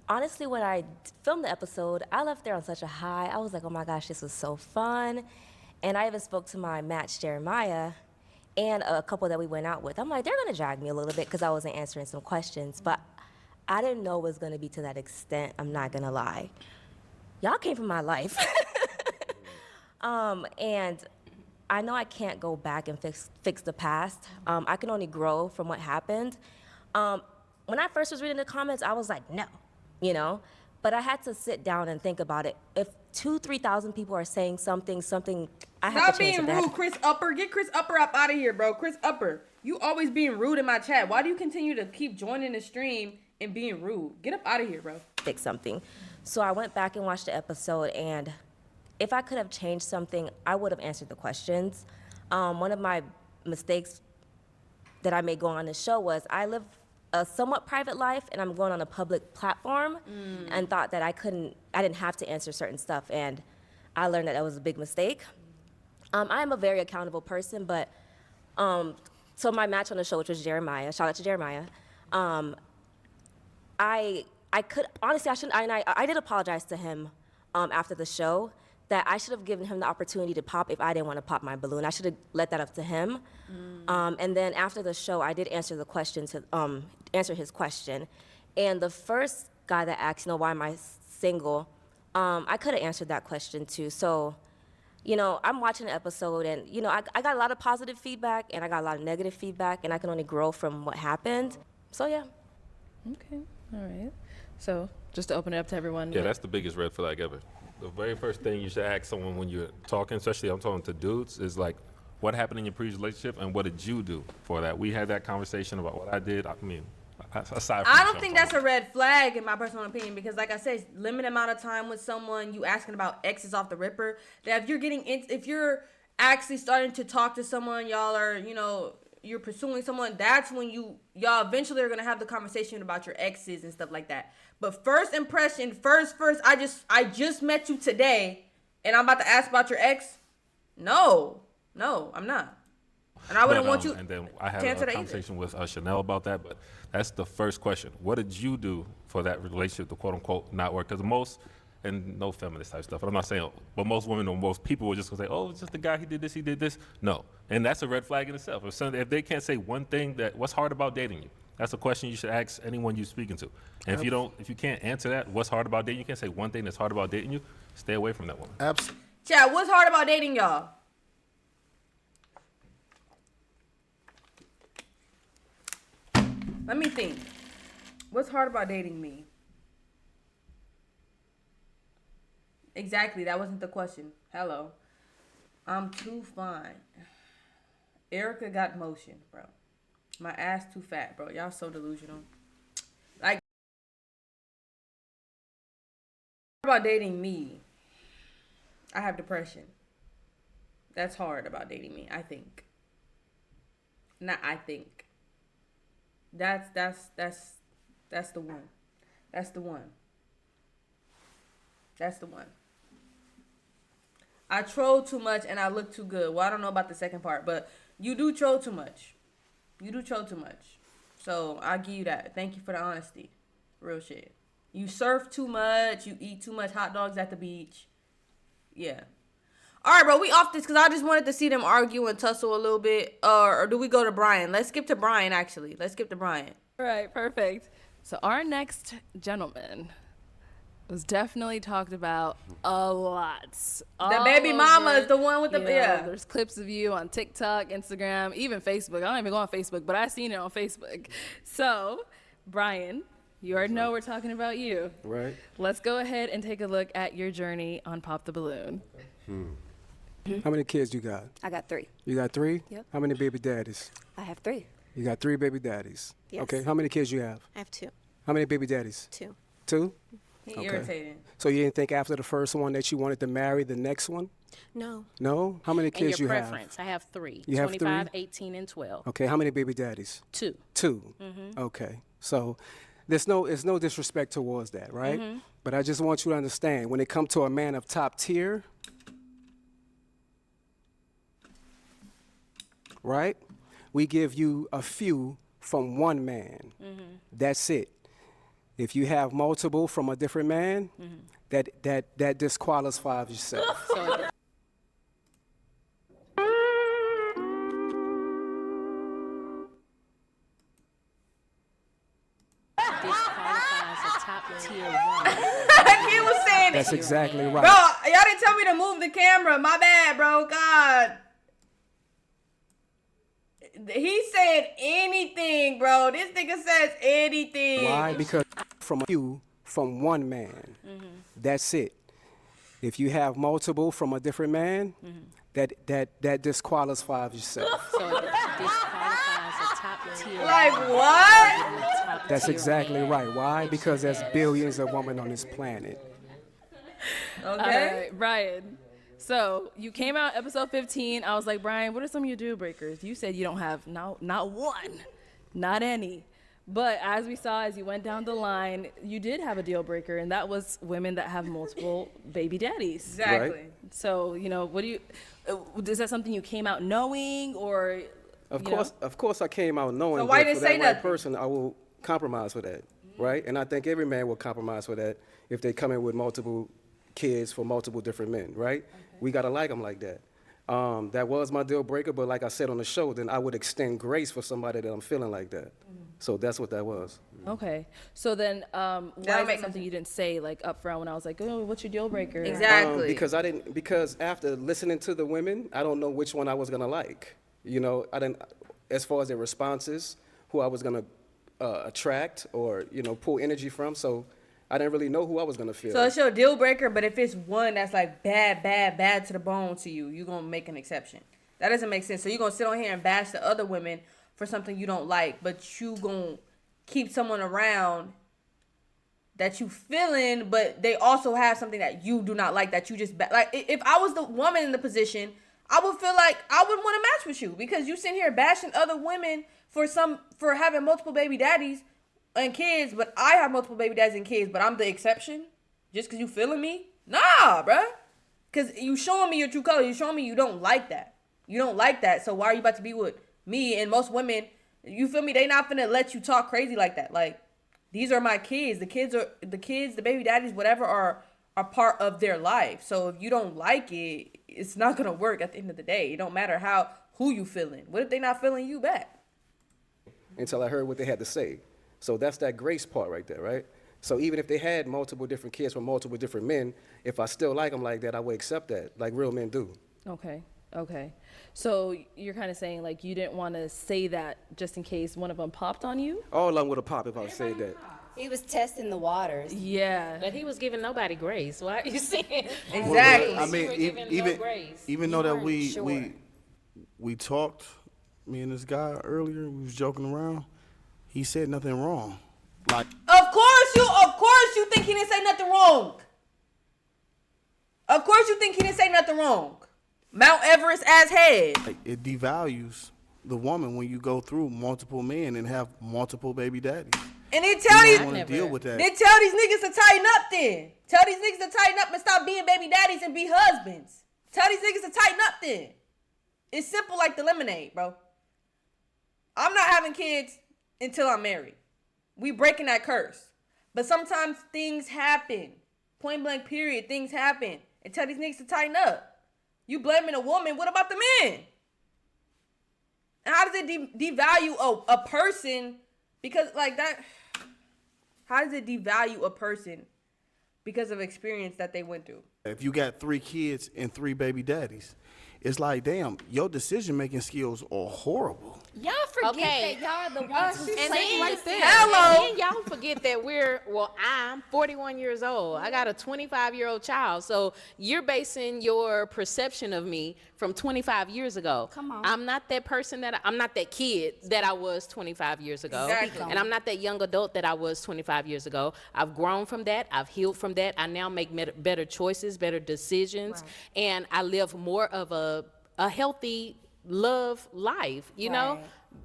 honestly, when I filmed the episode, I left there on such a high. I was like, oh my gosh, this was so fun. And I even spoke to my match, Jeremiah, and a couple that we went out with. I'm like, they're gonna drag me a little bit because I wasn't answering some questions, but I didn't know it was gonna be to that extent. I'm not gonna lie. Y'all came from my life. And I know I can't go back and fix the past. I can only grow from what happened. When I first was reading the comments, I was like, no, but I had to sit down and think about it. If 2,000-3,000 people are saying something, I have Stop to change being rude, Chris Upper. Get Chris Upper up out of here, bro. Chris Upper, you always being rude in my chat. Why do you continue to keep joining the stream and being rude? Get up out of here, bro. Fix something. So I went back and watched the episode, and if I could have changed something, I would have answered the questions. One of my mistakes that I made going on this show was I live a somewhat private life, and I'm going on a public platform, and thought that I didn't have to answer certain stuff, and I learned that was a big mistake. I am a very accountable person, but so my match on the show, which was Jeremiah, shout out to Jeremiah, I could honestly, I did apologize to him after the show, that I should have given him the opportunity to pop if I didn't want to pop my balloon. I should have let that up to him. And then after the show, I did answer the question answer his question. And the first guy that asked, why am I single? I could have answered that question too. So, I'm watching the episode, and I got a lot of positive feedback and I got a lot of negative feedback, and I can only grow from what happened. So yeah. Okay, all right. So just to open it up to everyone. Yeah, that's the biggest red flag ever. The very first thing you should ask someone when you're talking, especially I'm talking to dudes, is like, what happened in your previous relationship and what did you do for that? We had that conversation about what I did. I mean, aside from I don't think that's a red flag in my personal opinion, because like I said, limited amount of time with someone, you asking about exes off the ripper, that if you're actually starting to talk to someone, y'all are, you're pursuing someone, that's when y'all eventually are going to have the conversation about your exes and stuff like that. But first impression, first, I just met you today and I'm about to ask about your ex. No, I'm not. And I wouldn't want you and then I had to answer a that conversation with Chanel about that, but that's the first question. What did you do for that relationship to quote unquote not work? Because most, and no feminist type stuff, but I'm not saying, but most women or most people were just gonna say, oh, it's just the guy, he did this. No, and that's a red flag in itself. If they can't say one thing what's hard about dating you? That's a question you should ask anyone you're speaking to. And if you can't answer that, what's hard about dating you, can't say one thing that's hard about dating you, stay away from that woman. Absolutely. Chad, what's hard about dating y'all? Let me think. What's hard about dating me? Exactly. That wasn't the question. Hello. I'm too fine. Erica got motion, bro. My ass too fat, bro. Y'all so delusional. Like, about dating me. I have depression. That's hard about dating me, I think. Not I think. That's the one. That's the one. That's the one. I troll too much and I look too good. Well, I don't know about the second part, but you do troll too much. You do troll too much. So I'll give you that. Thank you for the honesty. Real shit. You surf too much. You eat too much hot dogs at the beach. Yeah. All right, bro. We off this because I just wanted to see them argue and tussle a little bit. Or do we go to Bryan? Let's skip to Bryan, actually. Let's skip to Bryan. All right, perfect. So our next gentleman was definitely talked about a lot. The baby mama is the one with the, yeah. There's clips of you on TikTok, Instagram, even Facebook. I don't even go on Facebook, but I seen it on Facebook. So, Bryan, you already know we're talking about you. Right. Let's go ahead and take a look at your journey on Pop the Balloon. How many kids you got? I got 3. You got 3? Yep. How many baby daddies? I have 3. You got 3 baby daddies. Yes. Okay. How many kids you have? I have 2. How many baby daddies? 2. 2? He irritating. So you didn't think after the first one that you wanted to marry the next one? No. No? How many kids and your you preference? I have 3. You have 25, 3? 18, and 12. Okay. How many baby daddies? 2. 2. Mhm. Okay. So there's no disrespect towards that, right? Mhm. But I just want you to understand, when it comes to a man of top tier, right? We give you a few from one man. That's it. If you have multiple from a different man, that disqualifies yourself. Disqualifies a top tier woman. He was saying That's exactly right. Bro, y'all didn't tell me to move the camera. My bad, bro. God. He said anything, bro. This nigga says anything. Why? Because from a few from one man. That's it. If you have multiple from a different man, that disqualifies yourself. So it disqualifies a top tier. Like what? That's exactly right. Why? Because there's billions of women on this planet. Okay. All right, Bryan. So you came out episode 15. I was like, Bryan, what are some of your deal breakers? You said you don't have not one, not any. But as we saw, as you went down the line, you did have a deal breaker, and that was women that have multiple baby daddies. Exactly. Right. So, what do you, is that something you came out knowing, or? Of course I came out knowing So why that didn't for say that right nothing? person, I will compromise for that, right? And I think every man will compromise for that if they come in with multiple kids for multiple different men, right? We gotta like them like that. That was my deal breaker, but like I said on the show, then I would extend grace for somebody that I'm feeling like that. So that's what that was. Okay. So then, why is that something you didn't say like up front when I was like, oh, what's your deal breaker? Exactly. Because after listening to the women, I don't know which one I was gonna like. I didn't, as far as their responses, who I was gonna attract or pull energy from. So I didn't really know who I was gonna feel. So it's your deal breaker, but if it's one that's like bad to the bone to you, you're gonna make an exception. That doesn't make sense. So you're gonna sit on here and bash the other women for something you don't like, but you gonna keep someone around that you feeling, but they also have something that you do not like that you just like. If I was the woman in the position, I would feel like I would want to match with you because you sitting here bashing other women for having multiple baby daddies and kids, but I have multiple baby daddies and kids, but I'm the exception just because you feeling me? Nah, bruh. Because you showing me your true color. You showing me you don't like that. You don't like that. So why are you about to be with me? And most women, you feel me? They not finna let you talk crazy like that. Like, these are my kids. The baby daddies, whatever, are part of their life. So if you don't like it, it's not gonna work at the end of the day. It don't matter who you feeling. What if they not feeling you back? Until I heard what they had to say. So that's that grace part right there, right? So even if they had multiple different kids from multiple different men, if I still like them like that, I would accept that, like real men do. Okay. So you're kind of saying like you didn't want to say that just in case one of them popped on you? All of them would have popped if I said that. He was testing the waters. Yeah. But he was giving nobody grace. Why are you saying? Exactly. I mean, You were giving no grace. even You though that weren't we talked, me and this guy earlier, we was joking around. He said nothing wrong. Like, Of course you think he didn't say nothing wrong. Of course you think he didn't say nothing wrong. Mount Everest as head. it devalues the woman when you go through multiple men and have multiple baby daddies. And then tell You these don't want to deal with that. Then tell these niggas to tighten up then. Tell these niggas to tighten up and stop being baby daddies and be husbands. Tell these niggas to tighten up then. It's simple like the lemonade, bro. I'm not having kids until I'm married. We breaking that curse. But sometimes things happen. Point blank period, things happen. And tell these niggas to tighten up. You blaming a woman, what about the men? And how does it devalue a person? Because like that, how does it devalue a person because of experience that they went through? If you got 3 kids and 3 baby daddies, it's like, damn, your decision-making skills are horrible. Y'all forget Okay. that y'all the ones who And play then, right there. and then y'all forget that I'm 41 years old. I got a 25-year-old child. So you're basing your perception of me from 25 years ago. Come on. I'm not that person I'm not that kid that I was 25 years ago. Exactly. And I'm not that young adult that I was 25 years ago. I've grown from that. I've healed from that. I now make better choices, better decisions. Right. And I live more of a healthy love life, you know,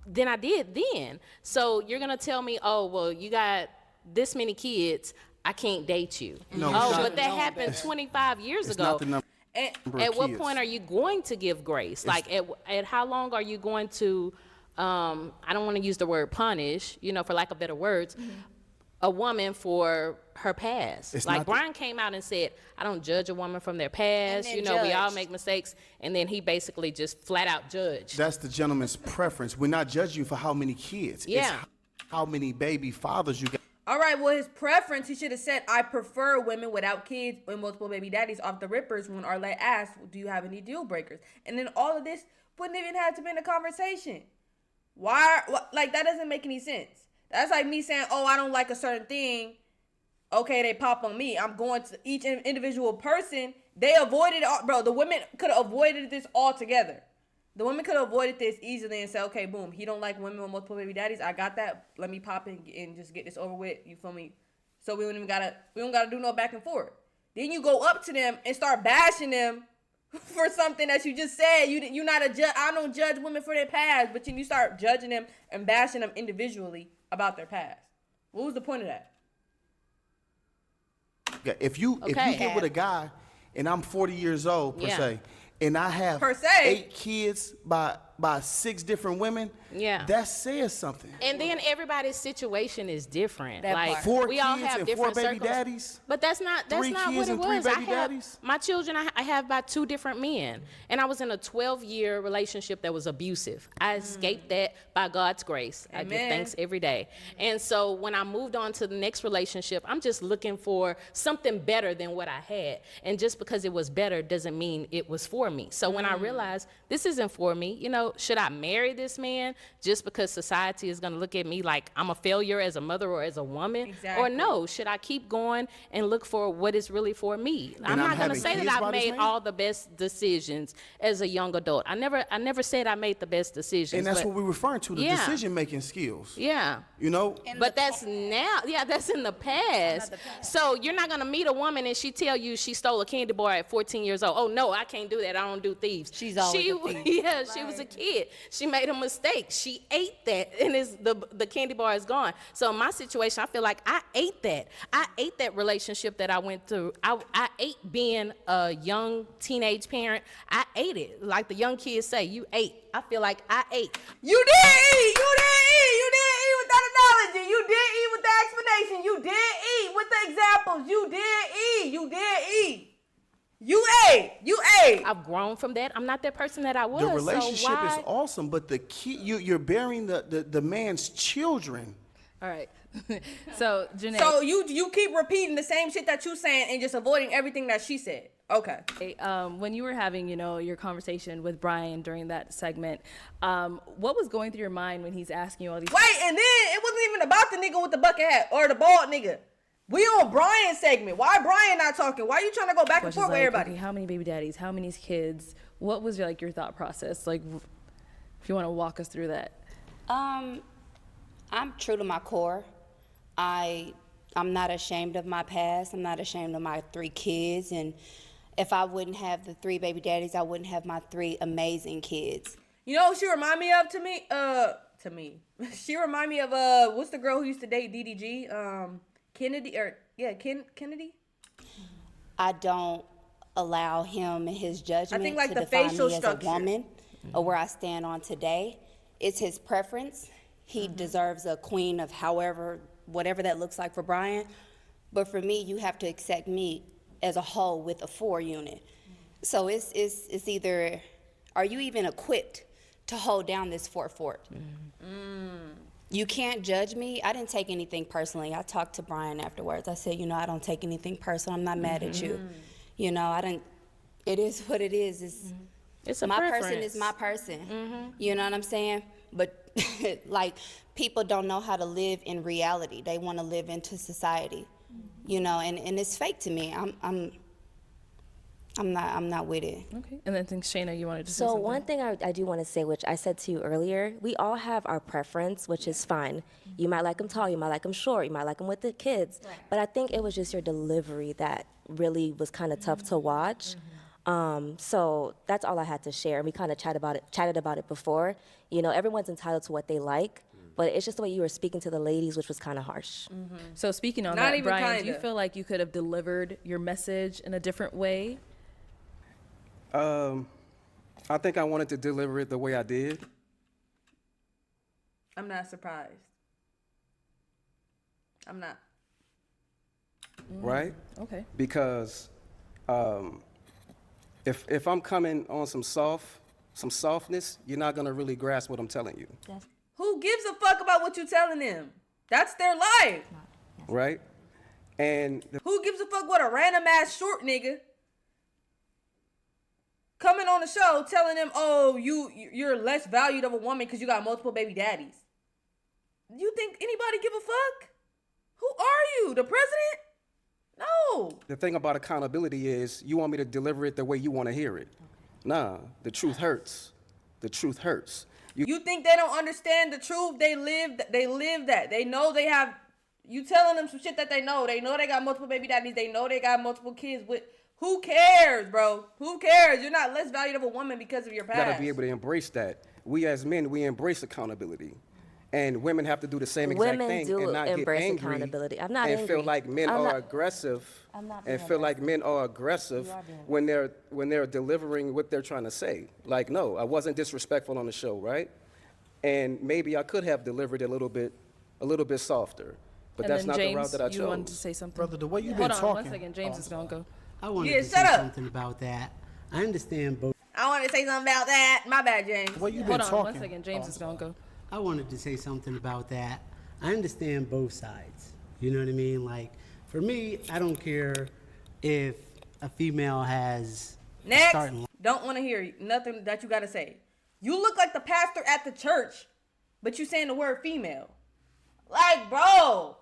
than I did then. So you're gonna tell me, oh, well, you got this many kids, I can't date you. No, Oh, it's not- but that happened 25 years It's ago. not the number At of what kids. point are you going to give grace? Like, at how long are you going to, I don't want to use the word punish, you know, for lack of better words, a woman for her past? It's Like, not Bryan came out and said, I don't judge a woman from their past. then You know, we all judged. make mistakes. And then he basically just flat out judged. That's the gentleman's preference. We're not judging you for how many kids. Yeah. It's how many baby fathers you got. All right, well, his preference, he should have said, I prefer women without kids and multiple baby daddies off the rippers when Arlette asked, do you have any deal breakers? And then all of this wouldn't even have to be in a conversation. Like, that doesn't make any sense. That's like me saying, oh, I don't like a certain thing. Okay, they pop on me. I'm going to each individual person. They avoided it, bro. The women could have avoided this altogether. The women could have avoided this easily and said, okay, boom, he don't like women with multiple baby daddies. I got that. Let me pop in and just get this over with. You feel me? So we don't gotta do no back and forth. Then you go up to them and start bashing them for something that you just said. You're not a judge. I don't judge women for their past, but you start judging them and bashing them individually about their past. What was the point of that? If you Okay. get with a guy and I'm 40 years old per Yeah. se, and I have Per se. 8 kids by 6 different women, Yeah. that says something. And then everybody's situation is different. That Like part. 4 we all kids have and different 4 baby circles. daddies. But that's not 3 what kids it and 3 was. baby I have daddies? my children. I have by 2 different men, and I was in a 12-year relationship that was abusive. I escaped that by God's grace. I give Amen. thanks every day. And so when I moved on to the next relationship, I'm just looking for something better than what I had. And just because it was better doesn't mean it was for me. So when I realized this isn't for me, you know, should I marry this man just because society is going to look at me like I'm a failure as a mother or as a woman? Exactly. Or no, should I keep going and look for what is really for me? I'm I'm not going to having say kids that by I've this made man? all the best decisions as a young adult. I never said I made the best decisions. And that's but what we're referring to, the Yeah. decision-making skills. yeah. You know? But that's now, that's in the past. So you're not gonna meet a woman and she tell you she stole a candy bar at 14 years old. Oh no, I can't do that. I don't do thieves. She's always a thief. Yeah, she was a kid. She made a mistake. She ate that, and the candy bar is gone. So in my situation, I feel like I ate that. I ate that relationship that I went through. I ate being a young teenage parent. I ate it. Like the young kids say, you ate. I feel like I ate. You did eat. You did eat. You did eat with that analogy. You did eat with the explanation. You did eat with the examples. You did eat. You did eat. You ate. You ate. I've grown from that. I'm not that person that I was. The relationship so why? is awesome, but the key, you're bearing the man's children. All right. So, Janae. So you keep repeating the same shit that you saying and just avoiding everything that she said. Okay. When you were having, your conversation with Bryan during that segment, what was going through your mind when he's asking you all these? Wait, and then it wasn't even about the nigga with the bucket hat or the bald nigga. We on Bryan's segment. Why Bryan not talking? Why you trying to go back and forth with everybody? Okay, how many baby daddies? How many kids? What was your thought process? Like, if you want to walk us through that. I'm true to my core. I'm not ashamed of my past. I'm not ashamed of my 3 kids. And if I wouldn't have the 3 baby daddies, I wouldn't have my 3 amazing kids. You know what she remind me of to me? She remind me of what's the girl who used to date DDG? Kennedy Kennedy? I don't allow him and his judgment like to the define facial me structure. as a woman or where I stand on today. It's his preference. He deserves a queen of whatever that looks like for Bryan. But for me, you have to accept me as a whole with a 4 unit. So it's either, are you even equipped to hold down this 4 fort? You can't judge me. I didn't take anything personally. I talked to Bryan afterwards. I said, I don't take anything personal. I'm not mad at you. It is what it is. It's a my preference. person is my person. You know what I'm saying? But like, people don't know how to live in reality. They want to live into society, and it's fake to me. I'm not with it. Okay. And then I think Shayna, you wanted to say So something. one thing I do want to say, which I said to you earlier, we all have our preference, which is fine. You might like them tall, you might like them short, you might like them with the kids. Right. But I think it was just your delivery that really was kind of tough to watch. So that's all I had to share. We kind of chatted about it before. Everyone's entitled to what they like, but it's just the way you were speaking to the ladies, which was kind of harsh. So speaking on that, Bryan, do you feel like you could have delivered your message in a different way? I think I wanted to deliver it the way I did. I'm not surprised. I'm not. Right? Okay. Because if I'm coming on some softness, you're not gonna really grasp what I'm telling you. Who gives a fuck about what you telling them? That's their life. Right? And who gives a fuck what a random ass short nigga coming on the show telling them, oh, you're less valued of a woman because you got multiple baby daddies? You think anybody give a fuck? Who are you? The president? No. The thing about accountability is you want me to deliver it the way you want to hear it. Nah, the truth hurts. The truth hurts. You think they don't understand the truth? They live that. They know they have, you telling them some shit that they know. They know they got multiple baby daddies. They know they got multiple kids with, who cares, bro? Who cares? You're not less valued of a woman because of your past. You gotta be able to embrace that. We as men, we embrace accountability. And women have to do the same exact thing and not get angry accountability. I'm not and angry. feel like men are aggressive and feel like men are aggressive when they're delivering what they're trying to say. Like, no, I wasn't disrespectful on the show, right? And maybe I could have delivered it a little bit softer, but that's not the route that I chose. You wanted to say something, brother. The way you've Hold been on, talking. 1 second. James is gonna go. I wanted to say something about that. I understand both. I want to say something about that. My bad, James. What you Hold on 1 second. James is gonna go. I wanted to say something about that. I understand both sides. You know what I mean? Like, for me, I don't care if a female has Next. Don't want to hear nothing that you got to say. You look like the pastor at the church, but you saying the word female. Like, bro,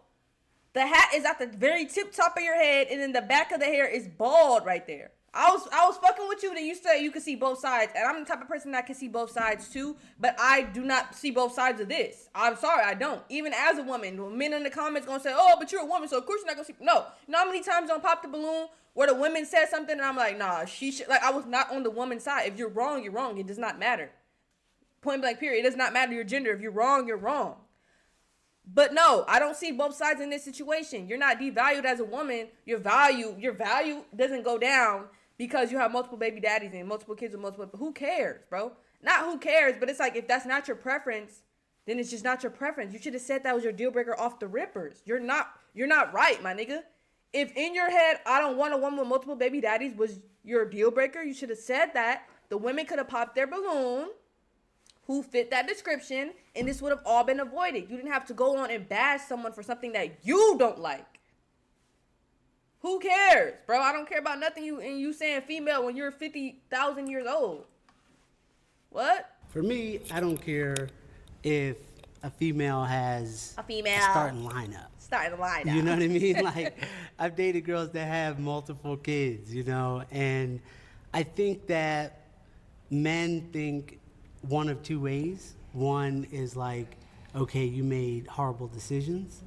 the hat is at the very tip top of your head, and then the back of the hair is bald right there. I was fucking with you that you said you could see both sides, and I'm the type of person that can see both sides too, but I do not see both sides of this. I'm sorry, I don't. Even as a woman, men in the comments gonna say, oh, but you're a woman, so of course you're not gonna see. No. You know how many times on Pop the Balloon where the women said something and I'm like, nah, she should, like, I was not on the woman's side. If you're wrong, you're wrong. It does not matter. Point blank period. It does not matter your gender. If you're wrong, you're wrong. But no, I don't see both sides in this situation. You're not devalued as a woman. Your value doesn't go down because you have multiple baby daddies and multiple kids with multiple. Who cares, bro? Not who cares, but it's like, if that's not your preference, then it's just not your preference. You should have said that was your deal breaker off the rippers. You're not right, my nigga. If in your head, I don't want a woman with multiple baby daddies was your deal breaker, you should have said that. The women could have popped their balloon. who fit that description, and this would have all been avoided. You didn't have to go on and bash someone for something that you don't like. Who cares, bro? I don't care about nothing you saying female when you're 50,000 years old. What? For me, I don't care if a female has A female. a starting lineup. Starting to lie now. You know what I mean? Like, I've dated girls that have multiple kids, you know, and I think that men think one of two ways. One is like, okay, you made horrible decisions.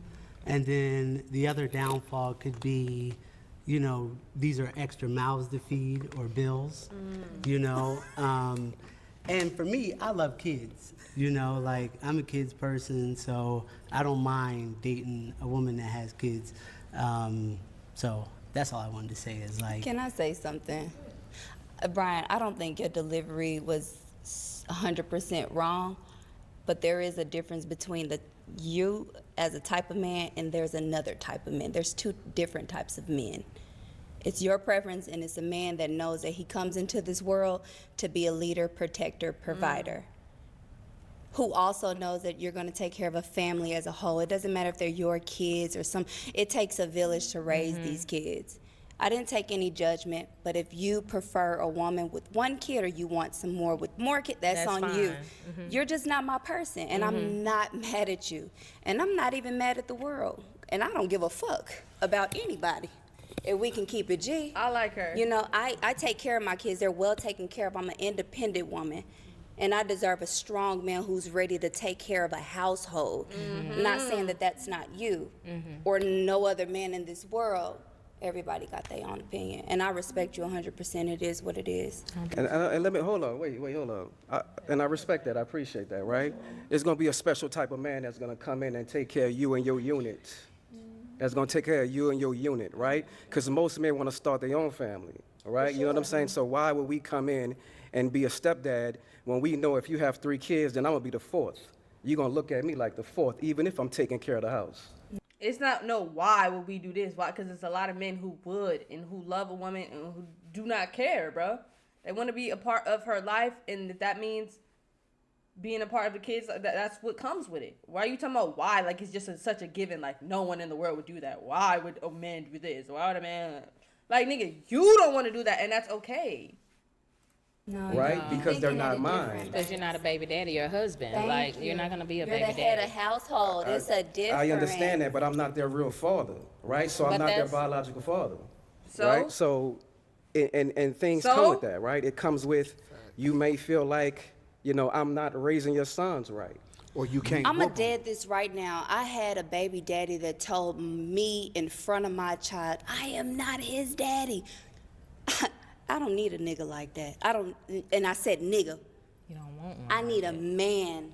And then the other downfall could be, you know, these are extra mouths to feed or bills, you know. And for me, I love kids. You know, like, I'm a kids person, so I don't mind dating a woman that has kids. So that's all I wanted to say is like. Can I say something? Bryan, I don't think your delivery was 100% wrong, but there is a difference between you as a type of man and there's another type of man. There's two different types of men. It's your preference, and it's a man that knows that he comes into this world to be a leader, protector, provider, who also knows that you're going to take care of a family as a whole. It doesn't matter if they're your kids or it takes a village to raise these kids. I didn't take any judgment, but if you prefer a woman with one kid or you want some more with more kids, that's on fine. you. You're just not my person, and I'm not mad at you. And I'm not even mad at the world. And I don't give a fuck about anybody. If we can keep it G. I like her. You know, I take care of my kids. They're well taken care of. I'm an independent woman. And I deserve a strong man who's ready to take care of a household. I'm not saying that that's not you or no other man in this world. Everybody got their own opinion. And I respect you 100%. It is what it is. And let me, hold on, wait, hold on. And I respect that, I appreciate that, right? It's gonna be a special type of man that's gonna come in and take care of you and your unit. That's gonna take care of you and your unit, right? Because most men wanna start their own family, right? You know what I'm saying? So why would we come in and be a stepdad when we know if you have 3 kids, then I'm gonna be the 4th? You're gonna look at me like the 4th, even if I'm taking care of the house. It's not why would we do this? Why? Because it's a lot of men who would and who love a woman and who do not care, bro. They want to be a part of her life, and if that means being a part of the kids, that's what comes with it. Why are you talking about why? Like, it's just such a given. Like, no one in the world would do that. Why would a man do this? Why would a man? Like, nigga, you don't want to do that, and that's okay. No, right? Because they're not mine. Because you're not a baby daddy or husband. Thank like, you. you're not going to be a You're baby the head daddy. of household. It's a difference. I understand that, but I'm not their real father, right? So I'm But not their that's- biological father, So? right? So, and things come with that, right? It comes with, you may feel like, you know, I'm not raising your sons right. Or you can't I'm a whoop 'em. dead this right now. I had a baby daddy that told me in front of my child, I am not his daddy. I don't need a nigga like that. And I said nigga. You don't want one. I need a man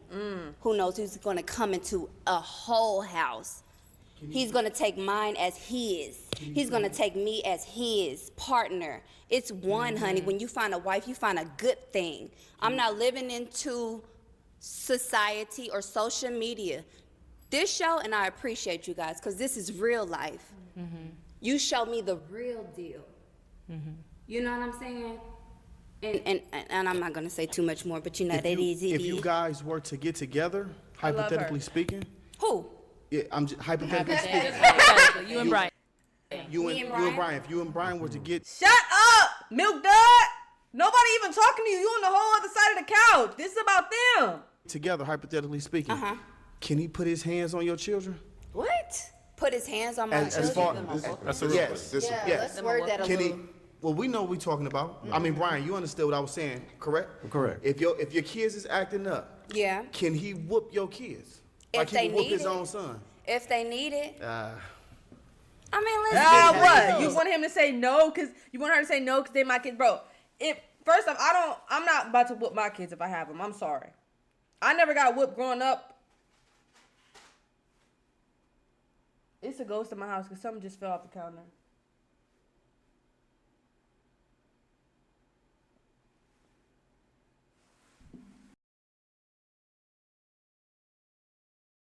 who knows who's gonna come into a whole house. He's gonna take mine as his. He's gonna take me as his partner. It's one, honey. When you find a wife, you find a good thing. I'm not living into society or social media. This show, and I appreciate you guys, because this is real life. You show me the real deal. You know what I'm saying? And I'm not gonna say too much more, but you know that is it. If you guys were to get together, I love hypothetically her. speaking, Who? yeah, I'm just hypothetically speaking. Hypothetically, you and Bryan. You and Bryan, if you and Bryan were to get Shut up, Milk Dud. Nobody even talking to you. You on the whole other side of the couch. This is about them. together, hypothetically speaking, can he put his hands on your children? What? Put his hands on my As far children? That's a real yes, question. Yeah, yes. let's word that a Can he? little. Well, we know what we're talking about. I mean, Bryan, you understood what I was saying, correct? Correct. If your kids is acting up, Yeah. can he whoop your kids? If Like he they would whoop need his it. own son? If they need it. Uh, I mean, let's get What? real. You want him to say no because you want her to say no because they my kids, bro? First off, I'm not about to whoop my kids if I have them. I'm sorry. I never got whooped growing up. It's a ghost in my house because something just fell off the counter.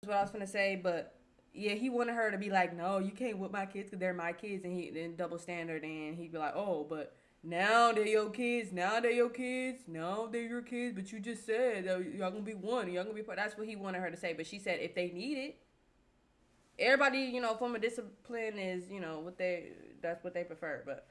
That's what I was gonna say, but yeah, he wanted her to be like, no, you can't whoop my kids because they're my kids, and he then double standard, and he'd be like, oh, but now they're your kids, now they're your kids, now they're your kids, but you just said that y'all gonna be one, y'all gonna be part. That's what he wanted her to say, but she said if they need it. Everybody, you know, form of discipline is, you know, that's what they prefer, but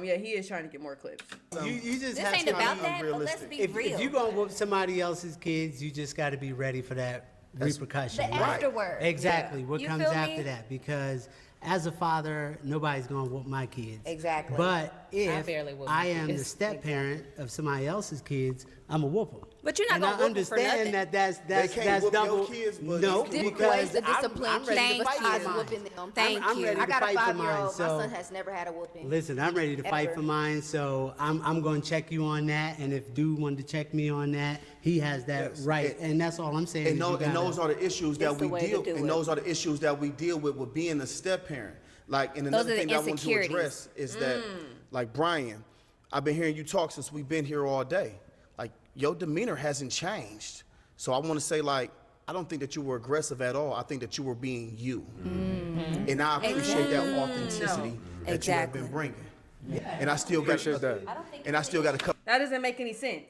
yeah, he is trying to get more clips. You just This have ain't to about be that, but let's be real. If you're gonna whoop somebody else's kids, you just got to be ready for that repercussion. The afterword. Exactly. Yeah. What You comes feel after me? that? Because as a father, nobody's gonna whoop my kids. Exactly. But if barely whoop I my am the kids. step parent of somebody else's kids, I'm a whoop them. But you're not and gonna I whoop 'em for understand nothing. that's They can't whoop your double. kids, but no, you can Different because ways to discipline I'm ready kids to fight besides for mine. whooping them. I'm ready I to got a fight for 5-year-old. mine. My So son has never had a whooping. listen, I'm ready to fight Ever. for mine. So I'm going to check you on that. And if dude wanted to check me on that, he has that right. And that's all I'm saying. And, is no, you and gotta- those are the issues that It's the we way to deal. do And it. those are the issues that we deal with being a step parent. Like, and Those another are the thing that I want to insecurities. address is that, like Bryan, I've been hearing you talk since we've been here all day. Like, your demeanor hasn't changed. So I want to say, like, I don't think that you were aggressive at all. I think that you were being you. And I appreciate that authenticity that you have been bringing. And I still got that. And I still got a couple. That doesn't make any sense.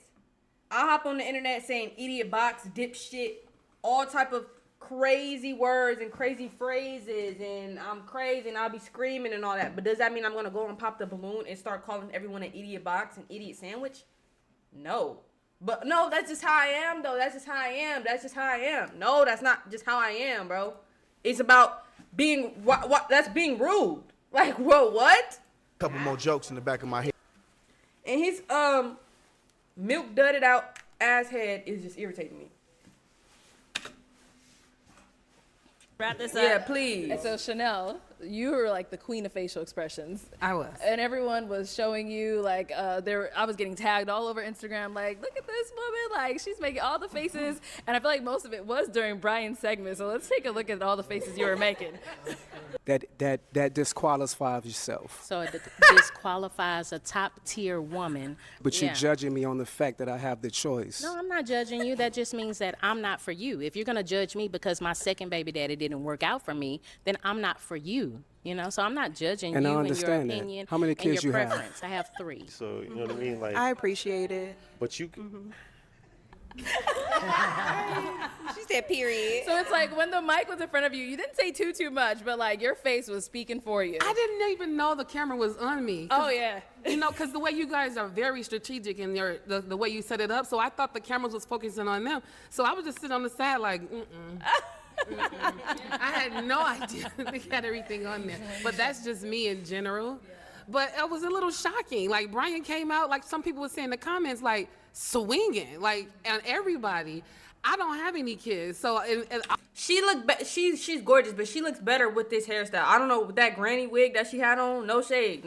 I hop on the internet saying idiot box, dipshit, all type of crazy words and crazy phrases, and I'm crazy and I'll be screaming and all that. But does that mean I'm gonna go and pop the balloon and start calling everyone an idiot box and idiot sandwich? No. But no, that's just how I am though. That's just how I am. That's just how I am. No, that's not just how I am, bro. It's about being what that's being rude. Like, whoa, what? Couple more jokes in the back of my head. And his milk dudded out ass head is just irritating me. Wrap this Yeah, up. please. And so Chanel, you were like the queen of facial expressions. I was. And everyone was showing you like I was getting tagged all over Instagram like, look at this woman, like she's making all the faces, and I feel like most of it was during Bryan's segment. So let's take a look at all the faces you were making. That disqualifies yourself. So it disqualifies a top tier woman. But you're Yeah. judging me on the fact that I have the choice. No, I'm not judging you. That just means that I'm not for you. If you're gonna judge me because my second baby daddy didn't work out for me, then I'm not for you. You know, so I'm not judging And I you and your understand that. opinion How many and kids your you have? preference. I have 3. So, you know what I mean? Like, I appreciate it. but you, She said period. So it's like when the mic was in front of you, you didn't say too much, but like your face was speaking for you. I didn't even know the camera was on me. Oh yeah. You know, because the way you guys are very strategic in the way you set it up, so I thought the cameras was focusing on them. So I was just sitting on the side like, I had no idea they had everything on there. But that's just me in general. But it was a little shocking. Like Bryan came out, like some people were saying in the comments, like swinging, like on everybody. I don't have any kids, so She she's gorgeous, but she looks better with this hairstyle. I don't know, with that granny wig that she had on. No shade.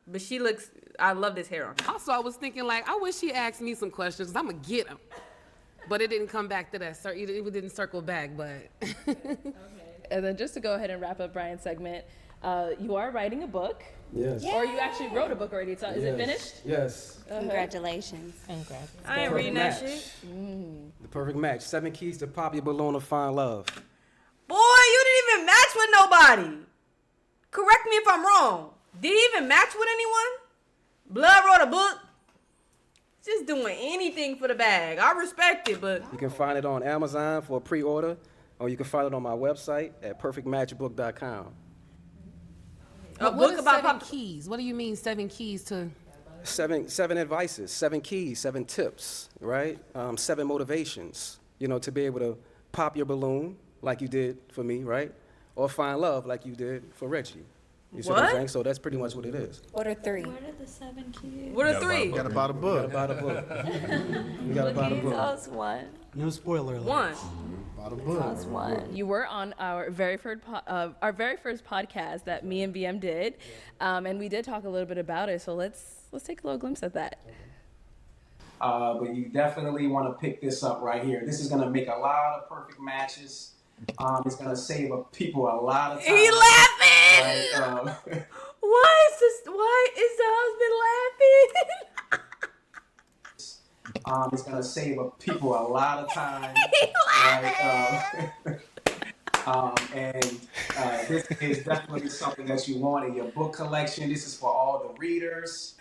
But she looks. I love this hair on her. Also, I was thinking like, I wish she asked me some questions because I'm gonna get them. But it didn't come back to that. It didn't circle back. But And then just to go ahead and wrap up Bryan's segment, you are writing a book. Yes. Or you actually wrote a book already. So is it finished? Yes. Congratulations. I ain't reading that match. shit. The perfect match. 7 keys to pop your balloon or find love. Boy, you didn't even match with nobody. Correct me if I'm wrong. Did he even match with anyone? Blood wrote a book. Just doing anything for the bag. I respect it, but You can find it on Amazon for a pre-order, or you can find it on my website at perfectmatchbook.com. a what book is about 7 keys? What do you mean 7 keys to? Seven advices, 7 keys, 7 tips, right? 7 motivations, you know, to be able to pop your balloon like you did for me, right? Or find love like you did for Reggie. You see what I'm What? saying? So that's pretty much what it is. What are 3? What are the 7 keys? What are 3? You gotta buy the book. You gotta buy the book. You gotta buy the book. Those one. No spoiler alert. 1. Buy the book. Those one. You were on our very first podcast that me and BM did, and we did talk a little bit about it. So let's take a little glimpse at that. But you definitely want to pick this up right here. This is going to make a lot of perfect matches. It's going to save people a lot of time. He laughing. Right? Why is the husband laughing? It's going to save people a lot of time. Right? And This is definitely something that you want in your book collection. This is for all the readers.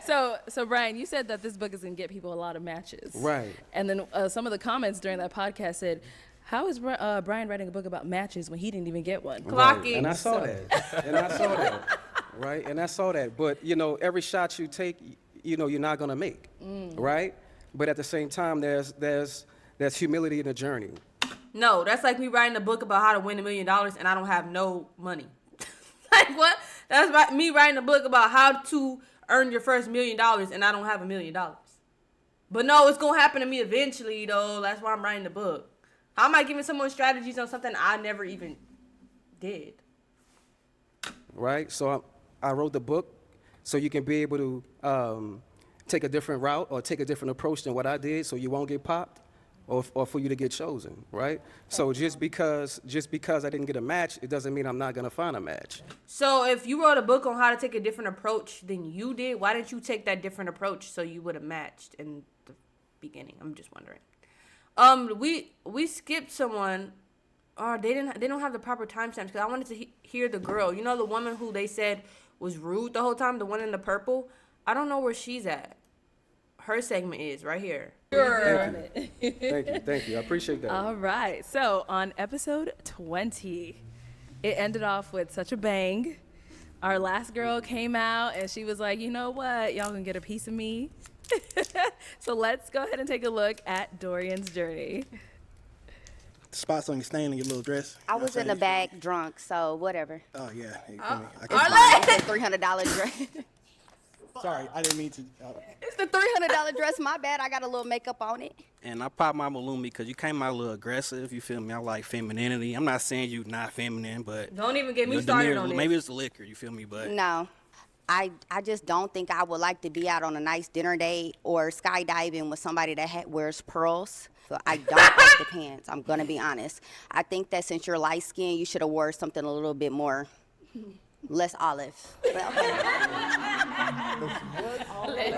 So Bryan, you said that this book is gonna get people a lot of matches. Right. And then some of the comments during that podcast said, "How is Bryan writing a book about matches when he didn't even get one?" Clock Right. it. And I saw that. And I saw that. Right. And I saw that. But every shot you take, you're not gonna make. Right. But at the same time, there's humility in the journey. No, that's like me writing a book about how to win $1 million and I don't have no money. Like what? That's me writing a book about how to earn your first $1 million and I don't have $1 million. But no, it's gonna happen to me eventually though. That's why I'm writing the book. How am I giving someone strategies on something I never even did? Right. So I wrote the book so you can be able to take a different route or take a different approach than what I did, so you won't get popped. Or for you to get chosen, right? So just because I didn't get a match, it doesn't mean I'm not gonna find a match. So if you wrote a book on how to take a different approach than you did, why didn't you take that different approach so you would have matched in the beginning? I'm just wondering. We skipped someone, or they don't have the proper timestamps because I wanted to hear the girl. You know the woman who they said was rude the whole time, the one in the purple. I don't know where she's at. Her segment is right here. Thank you. I appreciate that. All right. So on episode 20, it ended off with such a bang. Our last girl came out and she was like, you know what? Y'all can get a piece of me. So let's go ahead and take a look at Dorian's journey. Spots on your stain in your little dress. I was in the back drunk, so whatever. Oh, yeah. It's a $300 dress. Sorry, I didn't mean to. It's the $300 dress. My bad. I got a little makeup on it. And I popped my balloon because you came out a little aggressive. You feel me? I like femininity. I'm not saying you not feminine, but Don't even get me your started demeanor- on this. Maybe it's the liquor. You feel me? But No. I just don't think I would like to be out on a nice dinner date or skydiving with somebody that wears pearls. So I don't like the pants. I'm going to be honest. I think that since you're light skinned, you should have wore something a little bit more, less olive. But okay.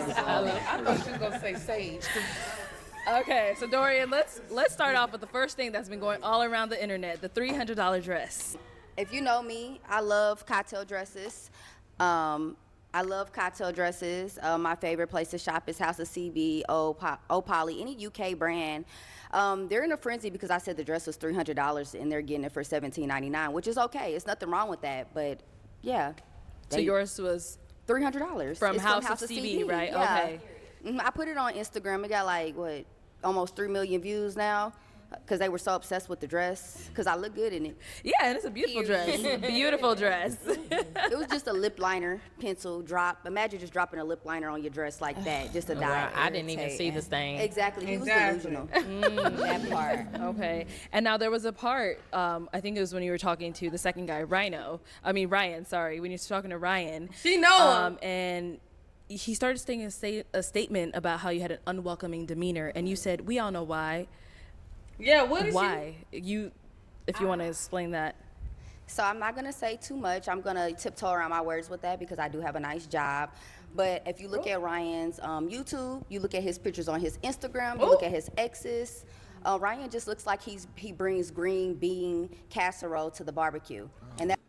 I thought she was gonna say sage. Okay, so Dorian, let's start off with the first thing that's been going all around the internet, the $300 dress. If you know me, I love cocktail dresses. My favorite place to shop is House of CB, Poly, any UK brand. They're in a frenzy because I said the dress was $300 and they're getting it for $17.99, which is okay. It's nothing wrong with that, but yeah. So yours was $300 from It's House of CB, right? Yeah. Okay. I put it on Instagram. It got like almost 3 million views now. Because they were so obsessed with the dress, because I look good in it. Yeah, and it's a beautiful dress. Beautiful dress. It was just a lip liner, pencil drop. Imagine just dropping a lip liner on your dress like that, just to die. I didn't even see this thing. Exactly, he was delusional. That part. Okay. And now there was a part, I think it was when you were talking to the second guy, Ryan, sorry, when you were talking to Ryan. She know him. And he started saying a statement about how you had an unwelcoming demeanor, and you said, we all know why. Yeah, what is why? If you want to explain that. So I'm not gonna say too much. I'm gonna tiptoe around my words with that because I do have a nice job. But if you look at Ryan's YouTube, you look at his pictures on his Instagram, you look at his exes. Ryan just looks like he brings green bean casserole to the barbecue, and that.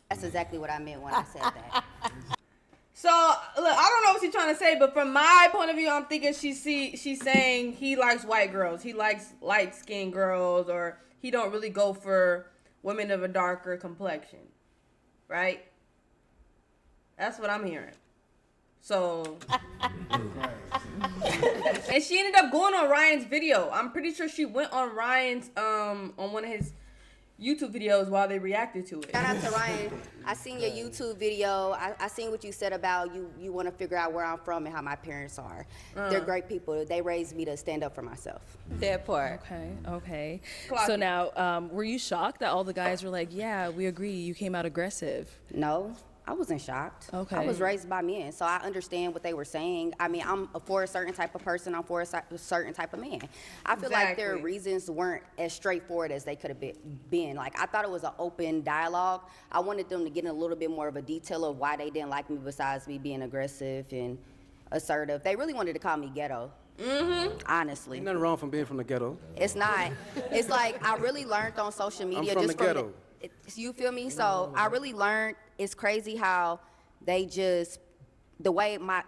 That's exactly what I meant when I said that. So, look, I don't know what she's trying to say, but from my point of view, I'm thinking she's saying he likes white girls. He likes light-skinned girls, or he don't really go for women of a darker complexion, right? That's what I'm hearing. So, and she ended up going on Ryan's video. I'm pretty sure she went on Ryan's, on one of his YouTube videos while they reacted to it. Shout out to Ryan. I seen your YouTube video. I seen what you said about you want to figure out where I'm from and how my parents are. They're great people. They raised me to stand up for myself. That part. Okay. So now, were you shocked that all the guys were like, yeah, we agree, you came out aggressive? No. I wasn't shocked. Okay. I was raised by men, so I understand what they were saying. I mean, I'm for a certain type of person. I'm for a certain type of man. I feel like their reasons weren't as straightforward as they could have been. Like, I thought it was an open dialogue. I wanted them to get in a little bit more of a detail of why they didn't like me besides me being aggressive and assertive. They really wanted to call me ghetto. Honestly. Ain't nothing wrong from being from the ghetto. It's not. It's like I really learned on social media. from just the ghetto. You feel me? So I really learned. It's crazy how they just the way my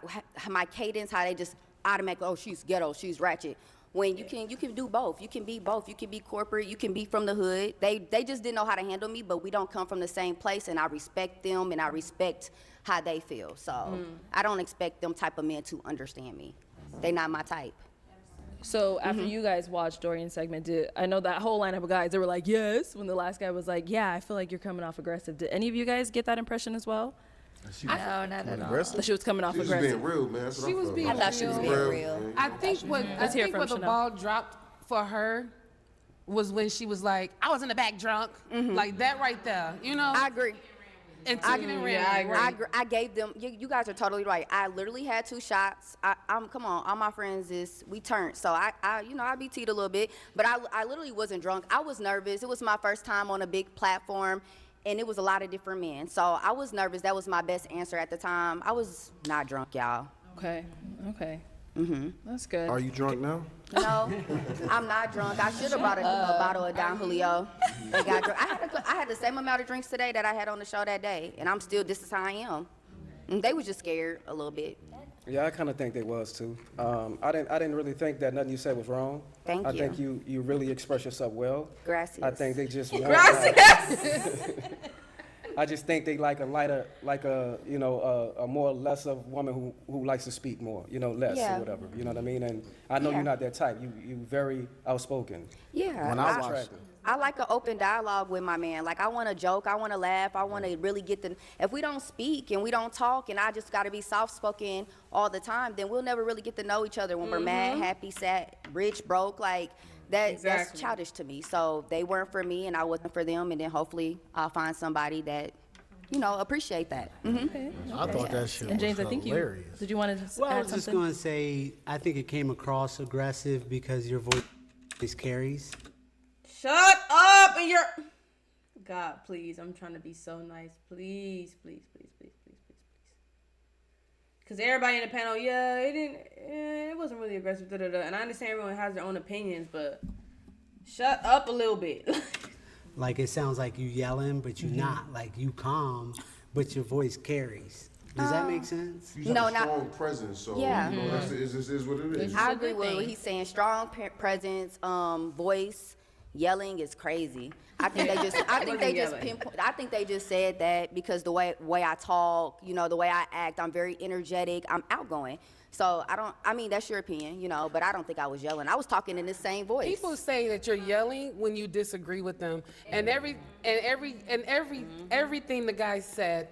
cadence, how they just automatically, oh, she's ghetto, she's ratchet. When you can do both. You can be both. You can be corporate. You can be from the hood. They just didn't know how to handle me, but we don't come from the same place, and I respect them and I respect how they feel. So I don't expect them type of men to understand me. They not my type. So after you guys watched Dorian's segment, I know that whole lineup of guys, they were like, yes, when the last guy was like, yeah, I feel like you're coming off aggressive. Did any of you guys get that impression as well? No, not at all. That she was coming off She was aggressive. being real, man. That's what She was felt. being I thought she was being real. I think what the ball dropped for her was when she was like, I was in the back drunk. Like that right there. You know? I agree. And took it and ran. I agree. I gave them. You guys are totally right. I literally had 2 shots. Come on, all my friends we turned. So I be teed a little bit, but I literally wasn't drunk. I was nervous. It was my first time on a big platform, and it was a lot of different men. So I was nervous. That was my best answer at the time. I was not drunk, y'all. Okay. That's good. Are you drunk now? No, I'm not drunk. I should have brought a bottle of Don Julio. I got drunk. I had the same amount of drinks today that I had on the show that day, and this is how I am. And they was just scared a little bit. Yeah, I kind of think they was too. I didn't really think that nothing you said was wrong. Thank I you. think you really express yourself well. Gracias. I think they just want, I just think they like a lighter, like a more lesser woman who likes to speak more, less Yeah. or whatever. You know what I mean? And I know Yeah. you're not that type. You very outspoken. Yeah. When I watch. I like an open dialogue with my man. Like, I want to joke, I want to laugh, I want to really if we don't speak and we don't talk and I just got to be soft-spoken all the time, then we'll never really get to know each other when we're mad, happy, sad, rich, broke, like, that's childish to me. So they weren't for me and I wasn't for them, and then hopefully I'll find somebody that, appreciate that. Okay. I thought that shit And James, was I think hilarious. did you want to just Well, I add was just something? going to say, I think it came across aggressive because your voice carries. Shut up and you're... God, please. I'm trying to be so nice. Please. Because everybody in the panel, it wasn't really aggressive, And I understand everyone has their own opinions, but shut up a little bit. Like, it sounds like you yelling, but you're not. Like, you calm, but your voice carries. Does that make sense? You have a strong presence, so Yeah. this is what it is. I agree with what he's saying. Strong presence, voice, yelling is crazy. I think they just said that because the way I talk, the way I act, I'm very energetic, I'm outgoing. So that's your opinion, but I don't think I was yelling. I was talking in the same voice. People say that you're yelling when you disagree with them, and everything the guy said,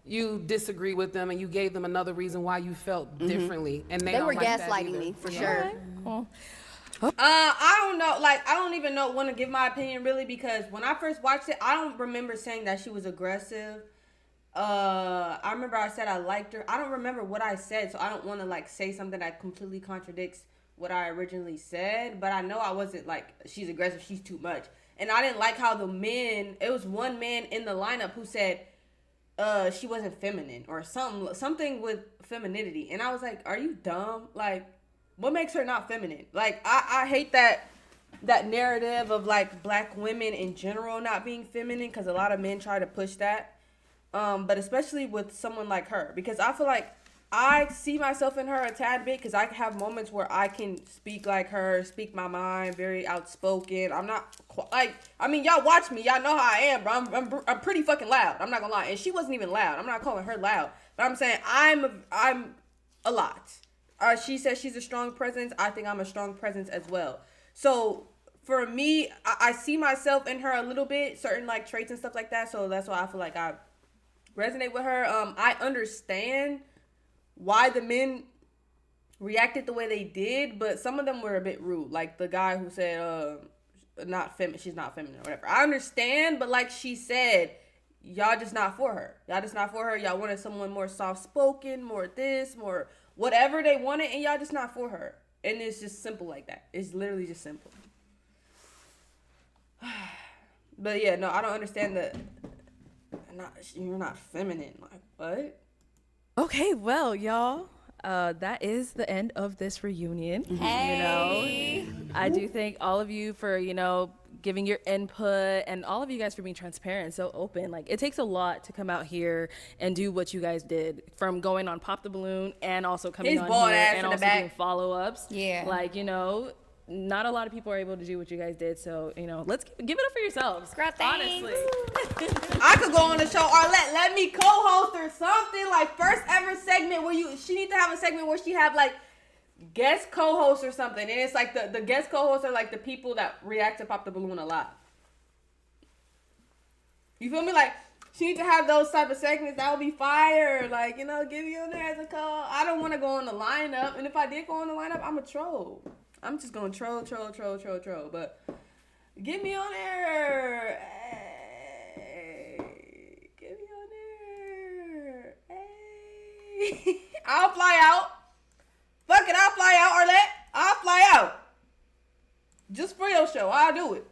you disagree with them, and you gave them another reason why you felt differently, and they were don't like that gaslighting either. me for sure. I don't know. Like, I don't even want to give my opinion really, because when I first watched it, I don't remember saying that she was aggressive. I remember I said I liked her. I don't remember what I said, so I don't want to say something that completely contradicts what I originally said. But I know I wasn't like, she's aggressive, she's too much. And I didn't like how it was one man in the lineup who said she wasn't feminine or something with femininity. And I was like, are you dumb? Like, what makes her not feminine? Like, I hate that narrative of black women in general not being feminine, because a lot of men try to push that. But especially with someone like her, because I feel like I see myself in her a tad bit, because I have moments where I can speak like her, speak my mind, very outspoken. I'm not y'all watch me, y'all know how I am, bro. I'm pretty fucking loud. I'm not gonna lie, and she wasn't even loud. I'm not calling her loud, but I'm saying I'm a lot. She says she's a strong presence. I think I'm a strong presence as well. So for me, I see myself in her a little bit, certain traits and stuff like that. So that's why I feel like I resonate with her. I understand why the men reacted the way they did, but some of them were a bit rude. Like the guy who said, she's not feminine or whatever. I understand, but like she said, y'all just not for her. Y'all wanted someone more soft-spoken, more this, more whatever they wanted, and y'all just not for her. And it's just simple like that. It's literally just simple. But yeah, no, I don't understand you're not feminine. Like, what? Okay, well, y'all, that is the end of this reunion. Hey. You know, I do thank all of you for, you know, giving your input, and all of you guys for being transparent and so open. Like, it takes a lot to come out here and do what you guys did, from going on Pop the Balloon and also coming His on bald here ass and in the also back. doing follow-ups. Yeah. Like, you know, not a lot of people are able to do what you guys did. So, you know, let's give it up for yourselves. Girl, thanks. Honestly. I could go on the show, or let me co-host or something, like first ever segment where she need to have a segment where she have like guest co-hosts or something, and it's like the guest co-hosts are like the people that react to Pop the Balloon a lot. You feel me? Like, she need to have those type of segments. That would be fire. Like, you know, give you on there as a call. I don't want to go on the lineup, and if I did go on the lineup, I'm a troll. I'm just gonna troll. But get me on there. Hey, get me on there. Hey, I'll fly out. Fuck it, I'll fly out, Arlette. I'll fly out. Just for your show, I'll do it.